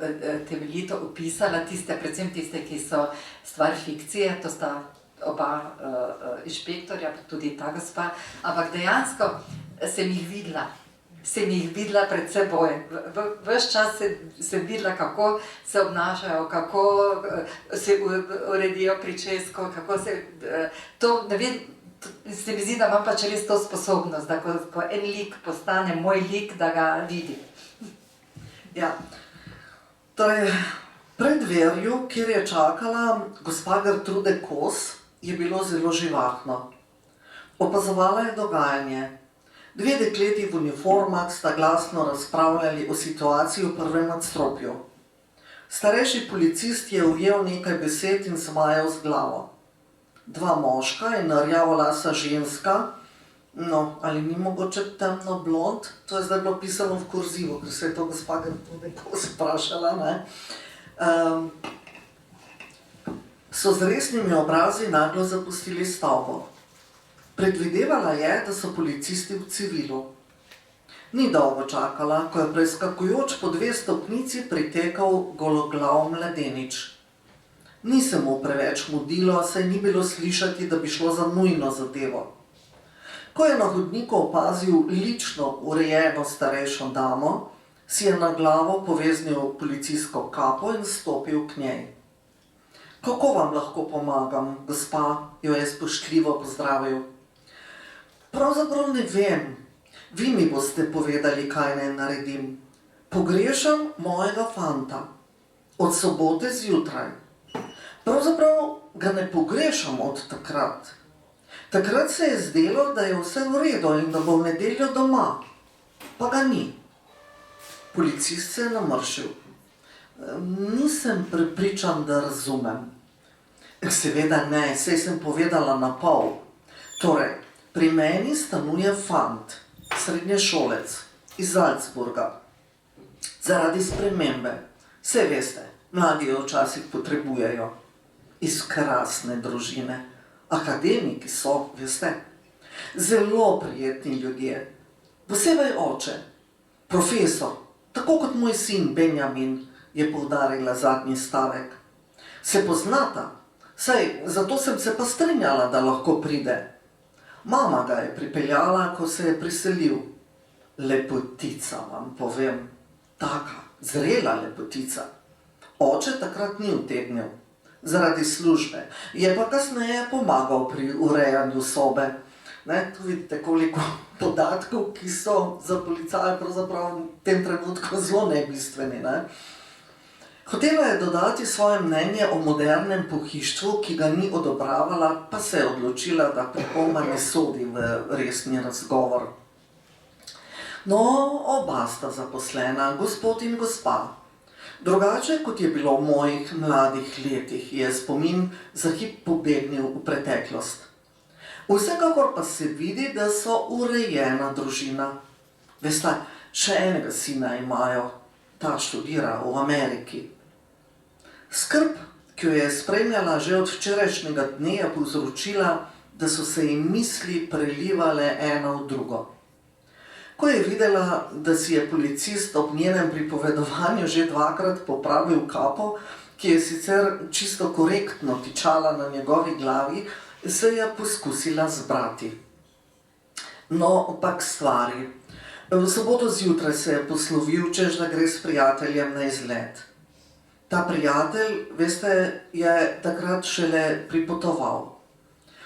temeljito opisala, predvsem tiste, ki so stvar fikcije, to sta oba inšpektorja, pa tudi ta gospa, ampak dejansko sem jih videla pred seboj. Ves čas sem videla, kako se obnašajo, kako se uredijo pričesko, kako se to, ne vem, se mi zdi, da imam pač res to sposobnost, da ko en lik postane moj lik, da ga vidim. Ja, torej, pred dverju, kjer je čakala gospa Gertrude Kos, je bilo zelo živahno. Opazovala je dogajanje. Dve dekleti v uniformah sta glasno razpravljali o situaciji v prvem nadstropju. Starejši policist je ujel nekaj besed in smajal z glavo. Dva moška in rjavolasa ženska, no, ali ni mogoče temno blond, to je zdaj bilo pisano v kurzivu, ker se je to gospa neko sprašala, ne? So z resnimi obrazi naglo zapustili stavbo. Predvidevala je, da so policisti v civilu. Ni dolgo čakala, ko je preskakujoč po 2 stopnici pritekal gologlav mladenič. Ni se mu preveč mudilo, saj ni bilo slišati, da bi šlo za nujno zadevo. Ko je na hodniku opazil lično urejeno starejšo damo, si je na glavo poveznil policijsko kapo in stopil k njej. Kako vam lahko pomagam, gospa, jo je spoštljivo pozdravil. Pravzaprav ne vem, vi mi boste povedali, kaj naj naredim. Pogrešam mojega fanta. Od sobote zjutraj. Pravzaprav ga ne pogrešam od takrat. Takrat se je zdelo, da je vse v redu in da bo v nedeljo doma. Pa ga ni. Policist se je namršil. Nisem prepričan, da razumem. Seveda ne, saj sem povedala na pol. Torej, pri meni stanuje fant, srednješolec, iz Salzburga. Zaradi spremembe. Saj veste, mladi jo včasih potrebujejo. Iz krasne družine. Akademiki so, veste. Zelo prijetni ljudje. Posebej oče. Profesor, tako kot moj sin Benjamin, je poudarila zadnji stavek. Se poznata? Saj, zato sem se pa strinjala, da lahko pride. Mama ga je pripeljala, ko se je priselil. Lepotica, vam povem. Taka, zrela lepotica. Oče takrat ni utegnil. Zaradi službe. Je pa kasneje pomagal pri urejanju sobe. Ne, tu vidite, koliko podatkov, ki so za policaje pravzaprav v tem trenutku zelo nebistveni, ne. Hotela je dodati svoje mnenje o modernem pohištvu, ki ga ni odobravala, pa se je odločila, da pripomba ne sodi v resni razgovor. No, oba sta zaposlena, gospod in gospa. Drugače, kot je bilo v mojih mladih letih, je spomin za hip pobegnil v preteklost. Vsekakor pa se vidi, da so urejena družina. Veste, še enega sina imajo, ta študira v Ameriki. Skrb, ki jo je spremljala že od včerajšnjega dne, je povzročila, da so se ji misli prelivale ena v drugo. Ko je videla, da si je policist ob njenem pripovedovanju že 2-krat popravil kapo, ki je sicer čisto korektno tičala na njegovi glavi, se je poskusila zbrati. No, pa k stvari. V soboto zjutraj se je poslovil, češ da gre s prijateljem na izlet. Ta prijatelj, veste, je takrat šele pripotoval.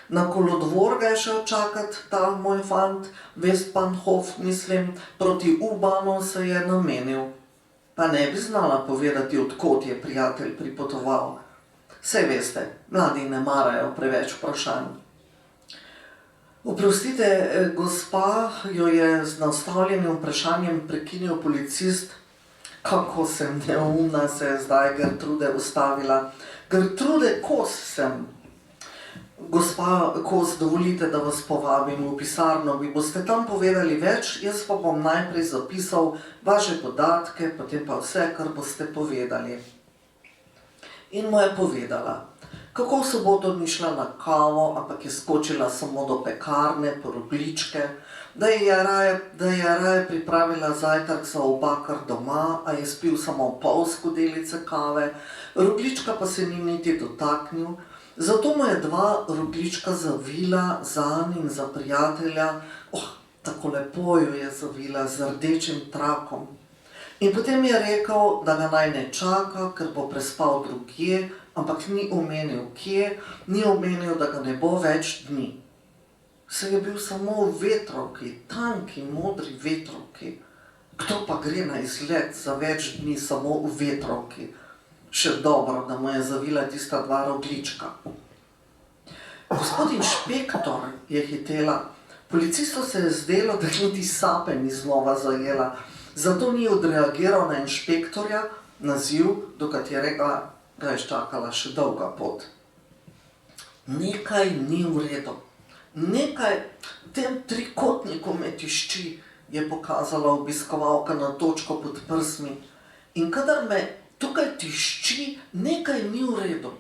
Na kolodvor ga je šel čakat ta moj fant, Westbahnhof, mislim, proti U-Bahnu se je namenil. Pa ne bi znala povedati, od kod je prijatelj pripotoval. Saj veste, mladi ne marajo preveč vprašanj. Oprostite, gospa, jo je z nastavljenim vprašanjem prekinil policist. Kako sem neumna, se je zdaj Gertrude ustavila. Gertrude Kos sem. Gospa Kos, dovolite, da vas povabim v pisarno, vi boste tam povedali več, jaz pa bom najprej zapisal vaše podatke, potem pa vse, kar boste povedali. In mu je povedala, kako v soboto ni šla na kavo, ampak je skočila samo do pekarne po rogljičke, da je raje pripravila zajtrk za oba kar doma, a je spil samo pol skodelice kave, rogljička pa se ni niti dotaknil, zato mu je 2 rogljička zavila zanj in za prijatelja, tako lepo jo je zavila z rdečim trakom. In potem je rekel, da ga naj ne čaka, ker bo prespal drugje, ampak ni omenil kje, ni omenil, da ga ne bo več dni. Saj je bil samo v vetrovki, tanki, modri vetrovki. Kdo pa gre na izlet za več dni samo v vetrovki? Še dobro, da mu je zavila tista 2 rogljička. Gospod inšpektor, je hitela, Policistu se je zdelo, da niti sape ni znova zajela, zato ni odreagiral na inšpektorja, naziv, do katerega ga je čakala še dolga pot. Nekaj ni v redu. Nekaj v tem trikotniku me tišči, je pokazala obiskovalka na točko pod prsmi. In kadar me tukaj tišči, nekaj ni v redu.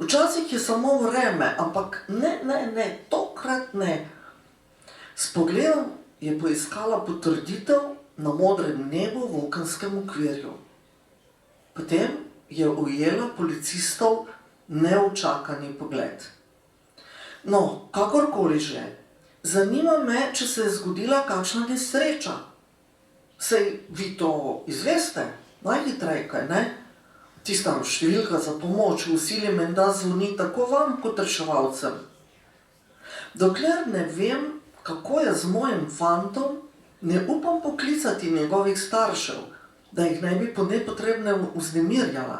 Včasih je samo vreme, ampak ne, tokrat ne. S pogledom je poiskala potrditev na modrem nebu v okenskem okvirju. Potem je ujela policistov neučakani pogled. No, kakorkoli že, zanima me, če se je zgodila kakšna nesreča. Sej vi to izveste, najhitreje, kaj ne? Tista številka za pomoč v sili menda zvoni tako vam kot reševalcem. Dokler ne vem, kako je z mojim fantom, ne upam poklicati njegovih staršev, da jih ne bi po nepotrebnem vznemirjala.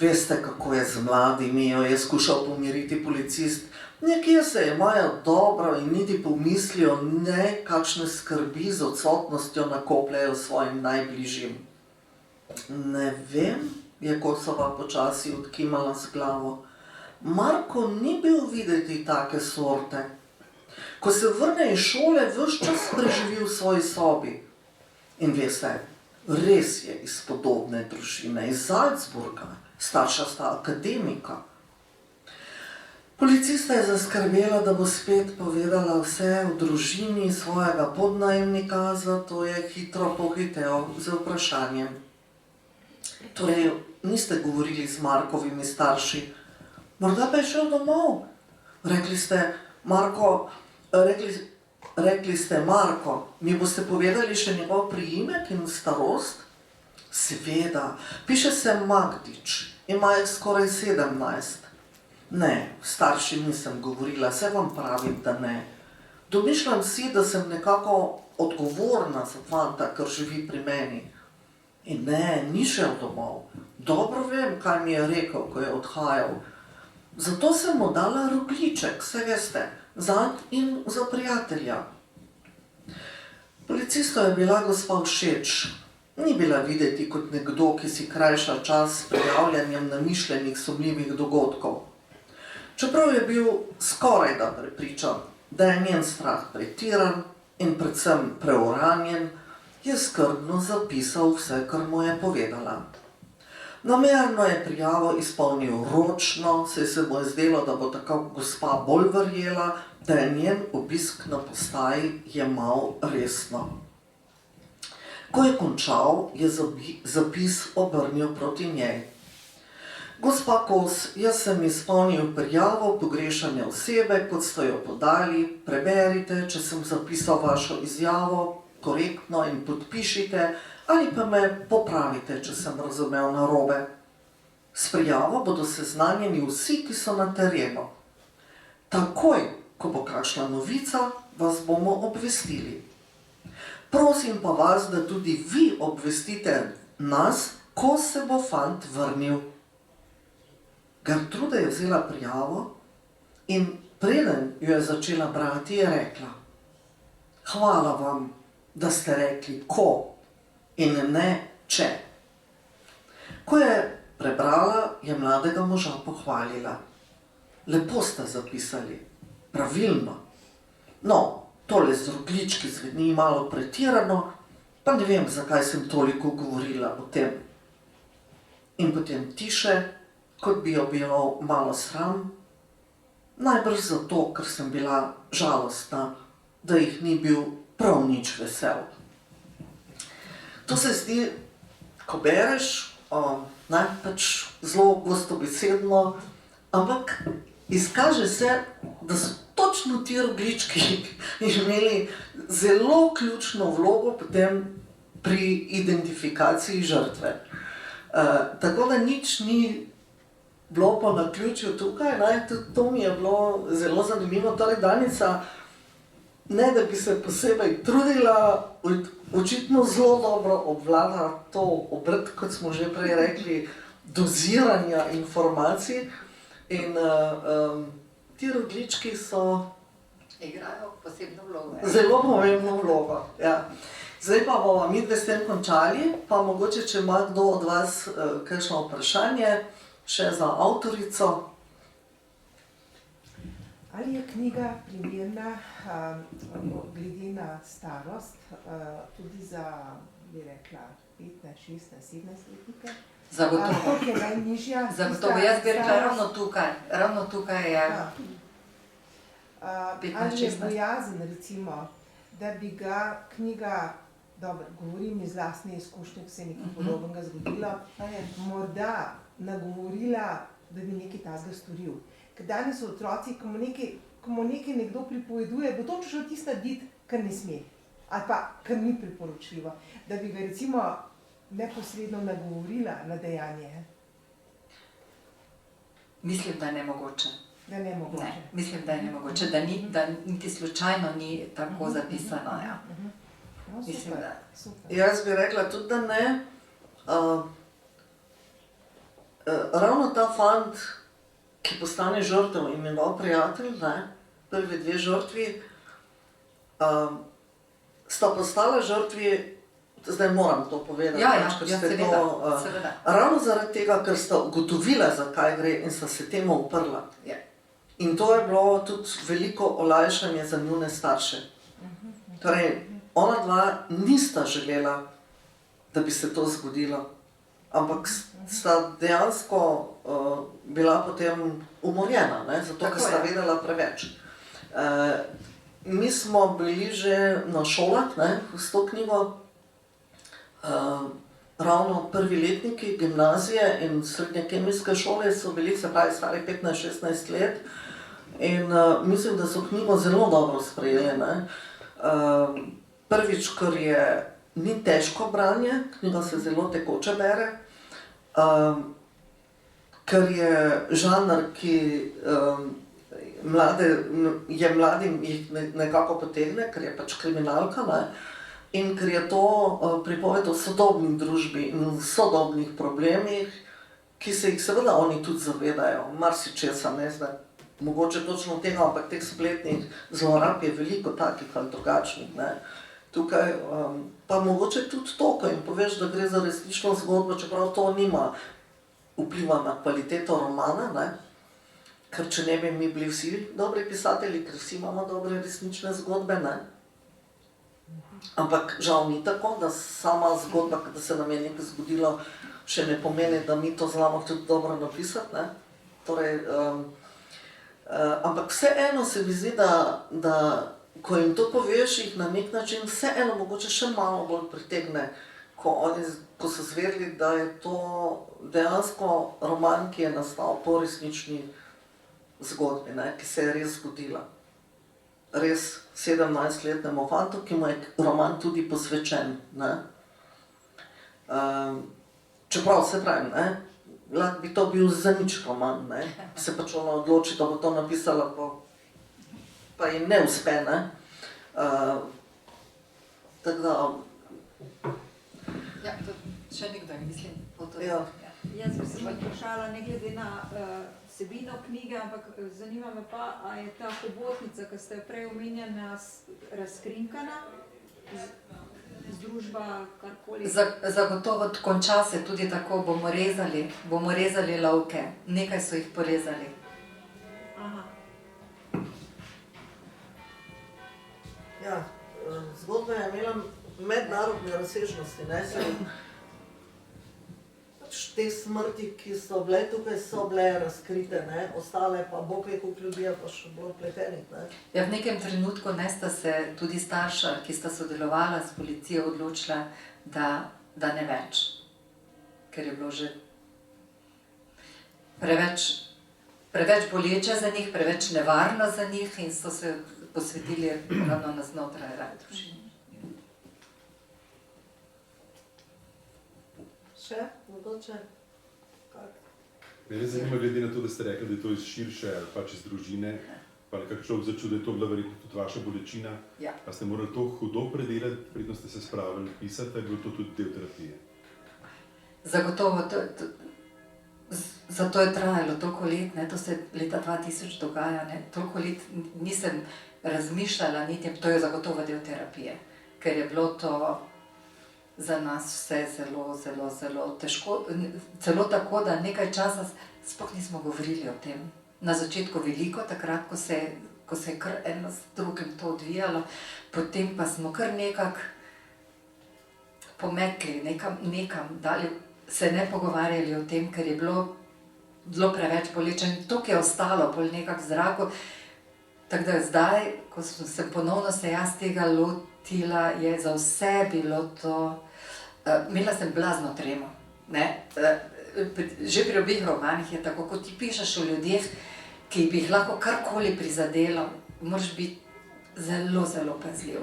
Veste, kako je z mladimi, jo je skušal pomiriti policist. Nekje se imajo dobro in niti pomislijo ne, kakšne skrbi z odsotnostjo nakopljajo svojim najbližjim. Ne vem, je Kosova počasi odkimala z glavo. Marko ni bil videti take sorte. Ko se vrne iz šole, ves čas preživi v svoji sobi. In veste, res je iz podobne družine, iz Salzburga, starša sta akademika. Policista je zaskrbela, da bo spet povedala vse o družini svojega podnajemnika, zato je hitro pohitel z vprašanjem. Torej, niste govorili z Markovimi starši? Morda pa je šel domov? Rekli ste, Marko, mi boste povedali še njegov priimek in starost? Seveda, piše se Magdič, ima jih skoraj 17. Ne, starši nisem govorila, se vam pravim, da ne. Domišljam si, da sem nekako odgovorna za fanta, ker živi pri meni. In ne, ni šel domov. Dobro vem, kaj mi je rekel, ko je odhajal. Zato sem mu dala rogljiček, vse veste, zanj in za prijatelja. Policistu je bila gospa všeč. Ni bila videti kot nekdo, ki si krajša čas s prijavljanjem namišljenih sumljivih dogodkov. Čeprav je bil skoraj da prepričan, da je njen strah pretiran in predvsem preuranjen, je skrbno zapisal vse, kar mu je povedala. Namerno je prijavo izpolnil ročno, saj se mu je zdelo, da bo tako gospa bolj verjela, da je njen obisk na postaji jemal resno. Ko je končal, je zapis obrnil proti njej. Gospa Kos, jaz sem izpolnil prijavo pogrešanja osebe, kot ste jo podali, preberite, če sem zapisal vašo izjavo korektno in podpišite, ali pa me popravite, če sem razumel narobe. S prijavo bodo seznanjeni vsi, ki so na terenu. Takoj, ko bo kakšna novica, vas bomo obvestili. Prosim pa vas, da tudi vi obvestite nas, ko se bo fant vrnil. Gertruda je vzela prijavo in preden jo je začela brati, je rekla: Hvala vam, da ste rekli ko in ne če. Ko je prebrala, je mladega moža pohvalila. Lepo ste zapisali, pravilno. No, tole z rogljički zveni malo pretirano, pa ne vem, zakaj sem toliko govorila o tem. In potem tiše, kot bi jo bilo malo sram, najbrž zato, ker sem bila žalostna, da jih ni bil prav nič vesel. To se zdi, ko bereš, pač zelo gostobesedno, ampak izkaže se, da so točno ti rogljički imeli zelo ključno vlogo potem pri identifikaciji žrtve. Tako da nič ni bilo po naključju tukaj, tudi to mi je bilo zelo zanimivo. Torej, Danica, ne da bi se posebej trudila, očitno zelo dobro obvlada to obrt, kot smo že prej rekli, doziranja informacij. In ti rogljički so Igrajo posebno vlogo. Zelo pomembno vlogo. Ja. Zdaj pa bomo mi dve s tem končali, pa mogoče, če ima kdo od vas kakšno vprašanje, še za avtorico. Ali je knjiga primerna glede na starost tudi za, bi rekla, 15, 16, 17 letnike? Zagotovo. Koliko je najnižja? Zagotovo, jaz bi rekla ravno tukaj je. Ali je bojazen, recimo, da bi ga knjiga, dobro, govorim iz lastne izkušnje, ko se je nekaj podobnega zgodilo, morda nagovorila, da bi nekaj takega storil. Ker danes so otroci, ko mu nekaj nekdo pripoveduje, bo točno šel tisto narediti, kar ne sme, ali pa kar ni priporočljivo, da bi ga recimo neposredno nagovorila na dejanje. Mislim, da je nemogoče. Da je nemogoče. Ne, mislim, da je nemogoče, da niti slučajno ni tako zapisano. Ja. No, Mislim, da. super. Jaz bi rekla tudi, da ne. Ravno ta fant, ki postane žrtev in njegov prijatelj, ne, prvi dve žrtvi, sta postala žrtvi, zdaj moram to povedati, Ja, ker ja, ste seveda. ravno zaradi tega, ker sta ugotovila, zakaj gre in sta se temu uprla. Ja. In to je bilo tudi veliko olajšanje za njune starše. Torej, ona dva nista želela, da bi se to zgodilo, ampak sta dejansko bila potem umorjena, ne? Zato ker sta vedela preveč. Mi smo bili že na šolah, ne, s to knjigo, ravno prvi letniki gimnazije in srednje kemijske šole so bili, se pravi, stari 15-16 let in mislim, da so knjigo zelo dobro sprejeli, ne. Prvič, ker ni težko branje, knjiga se zelo tekoče bere, ker je žanr, ki mladim jih nekako potegne, ker je pač kriminalka, ne? In ker je to pripoved o sodobni družbi in sodobnih problemih, ki se jih seveda oni tudi zavedajo, marsičesa, ne zdaj, mogoče točno tega, ampak teh spletnih zlorab je veliko takih ali drugačnih, ne. Tukaj pa mogoče tudi to, ko jim poveš, da gre za resnično zgodbo, čeprav to nima vpliva na kvaliteto romana, ne. Ker če ne bi mi bili vsi dobri pisatelji, ker vsi imamo dobre resnične zgodbe, ne. Ampak žal ni tako, da sama zgodba, da se nam je nekaj zgodilo, še ne pomeni, da mi to znamo tudi dobro napisati, ne. Torej, ampak vseeno se mi zdi, da ko jim to poveš, jih na nek način vseeno mogoče še malo bolj pritegne, ko so zvedeli, da je to dejansko roman, ki je nastal po resnični zgodbi, ne, ki se je res zgodila. Res 17-letnemu fantu, ki mu je roman tudi posvečen, ne. Čeprav se pravi, ne, lahko bi to bil zanič roman, ne, se pač ona odloči, da bo to napisala, pa ji ne uspe, ne. Tako da... Ja, še nekdo, mislim, po to. Ja. Jaz bi se pa vprašala, ne glede na vsebino knjige, ampak zanima me pa, a je ta hobotnica, ki ste jo prej omenjena, razkrinkana, združba, karkoli? Zagotovo konča se tudi tako, bomo rezali lovke, nekaj so jih porezali. Aha. Ja, zgodba je imela mednarodne razsežnosti, ne, te smrti, ki so bile tukaj, so bile razkrite, ne, ostale pa bog ve koliko ljudi je pa še bolj vpletenih, ne. Ja, v nekem trenutku sta se tudi starša, ki sta sodelovala s policijo, odločila, da ne več, ker je bilo že preveč boleče za njih, preveč nevarno za njih in so se posvetili ravno na znotraj družine. Še, mogoče? Mene zanima, glede na to, da ste rekli, da je to iz širše ali pač iz družine, pa nekako človek začuti, da je to bila verjetno tudi vaša bolečina. Ja. Pa ste morali to hudo predelati, predno ste se spravili pisati, ali je bilo to tudi del terapije? Zagotovo, zato je trajalo toliko let, ne, to se leta 2000 dogaja, ne, toliko let razmišljala niti, to je zagotovo del terapije, ker je bilo to za nas vse zelo, zelo, zelo težko. Celo tako, da nekaj časa sploh nismo govorili o tem. Na začetku veliko, takrat, ko se je kar eno z drugim to odvijalo, potem pa smo kar nekako pomekli, nekam dali, se ne pogovarjali o tem, ker je bilo preveč boleče in to, ki je ostalo bolj nekako v zraku. Tako da zdaj, ko sem ponovno se jaz tega lotila, je za vse bilo to, imela sem blazno tremo, ne? Že pri obeh romanih je tako, ko ti pišeš o ljudeh, ki bi jih lahko karkoli prizadelo, moraš biti zelo, zelo pazljiv.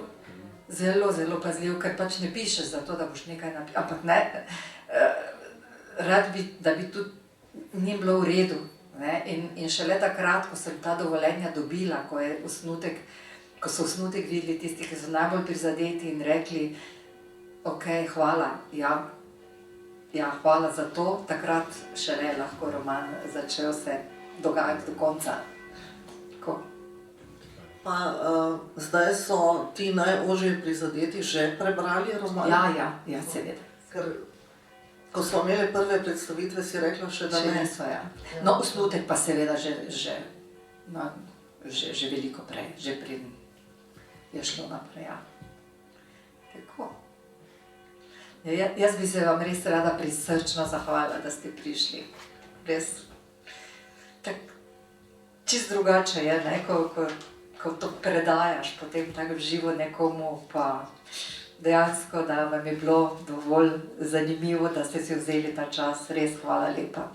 Zelo, zelo pazljiv, ker pač ne pišeš zato, da boš nekaj napisal, ampak ne, rad bi, da bi tudi ni bilo v redu. Ne? In šele takrat, ko sem ta dovoljenja dobila, ko so osnutek videli tisti, ki so najbolj prizadeti in rekli, ok, hvala, ja, hvala za to, takrat šele lahko roman začel se dogajati do konca. Tako. Pa zdaj so ti najožji prizadeti že prebrali roman? Ja, seveda. Ker ko smo imeli prve predstavitve, si rekla še, da Še ne. niso, ja. No, osnutek pa seveda že veliko prej, že preden je šlo naprej, ja. Tako. Ja, jaz bi se vam res rada prisrčno zahvalila, da ste prišli. Res. Čist drugače je, ne, ko to predajaš potem tako v živo nekomu, pa dejansko, da vam je bilo dovolj zanimivo, da ste si vzeli ta čas. Res hvala lepa.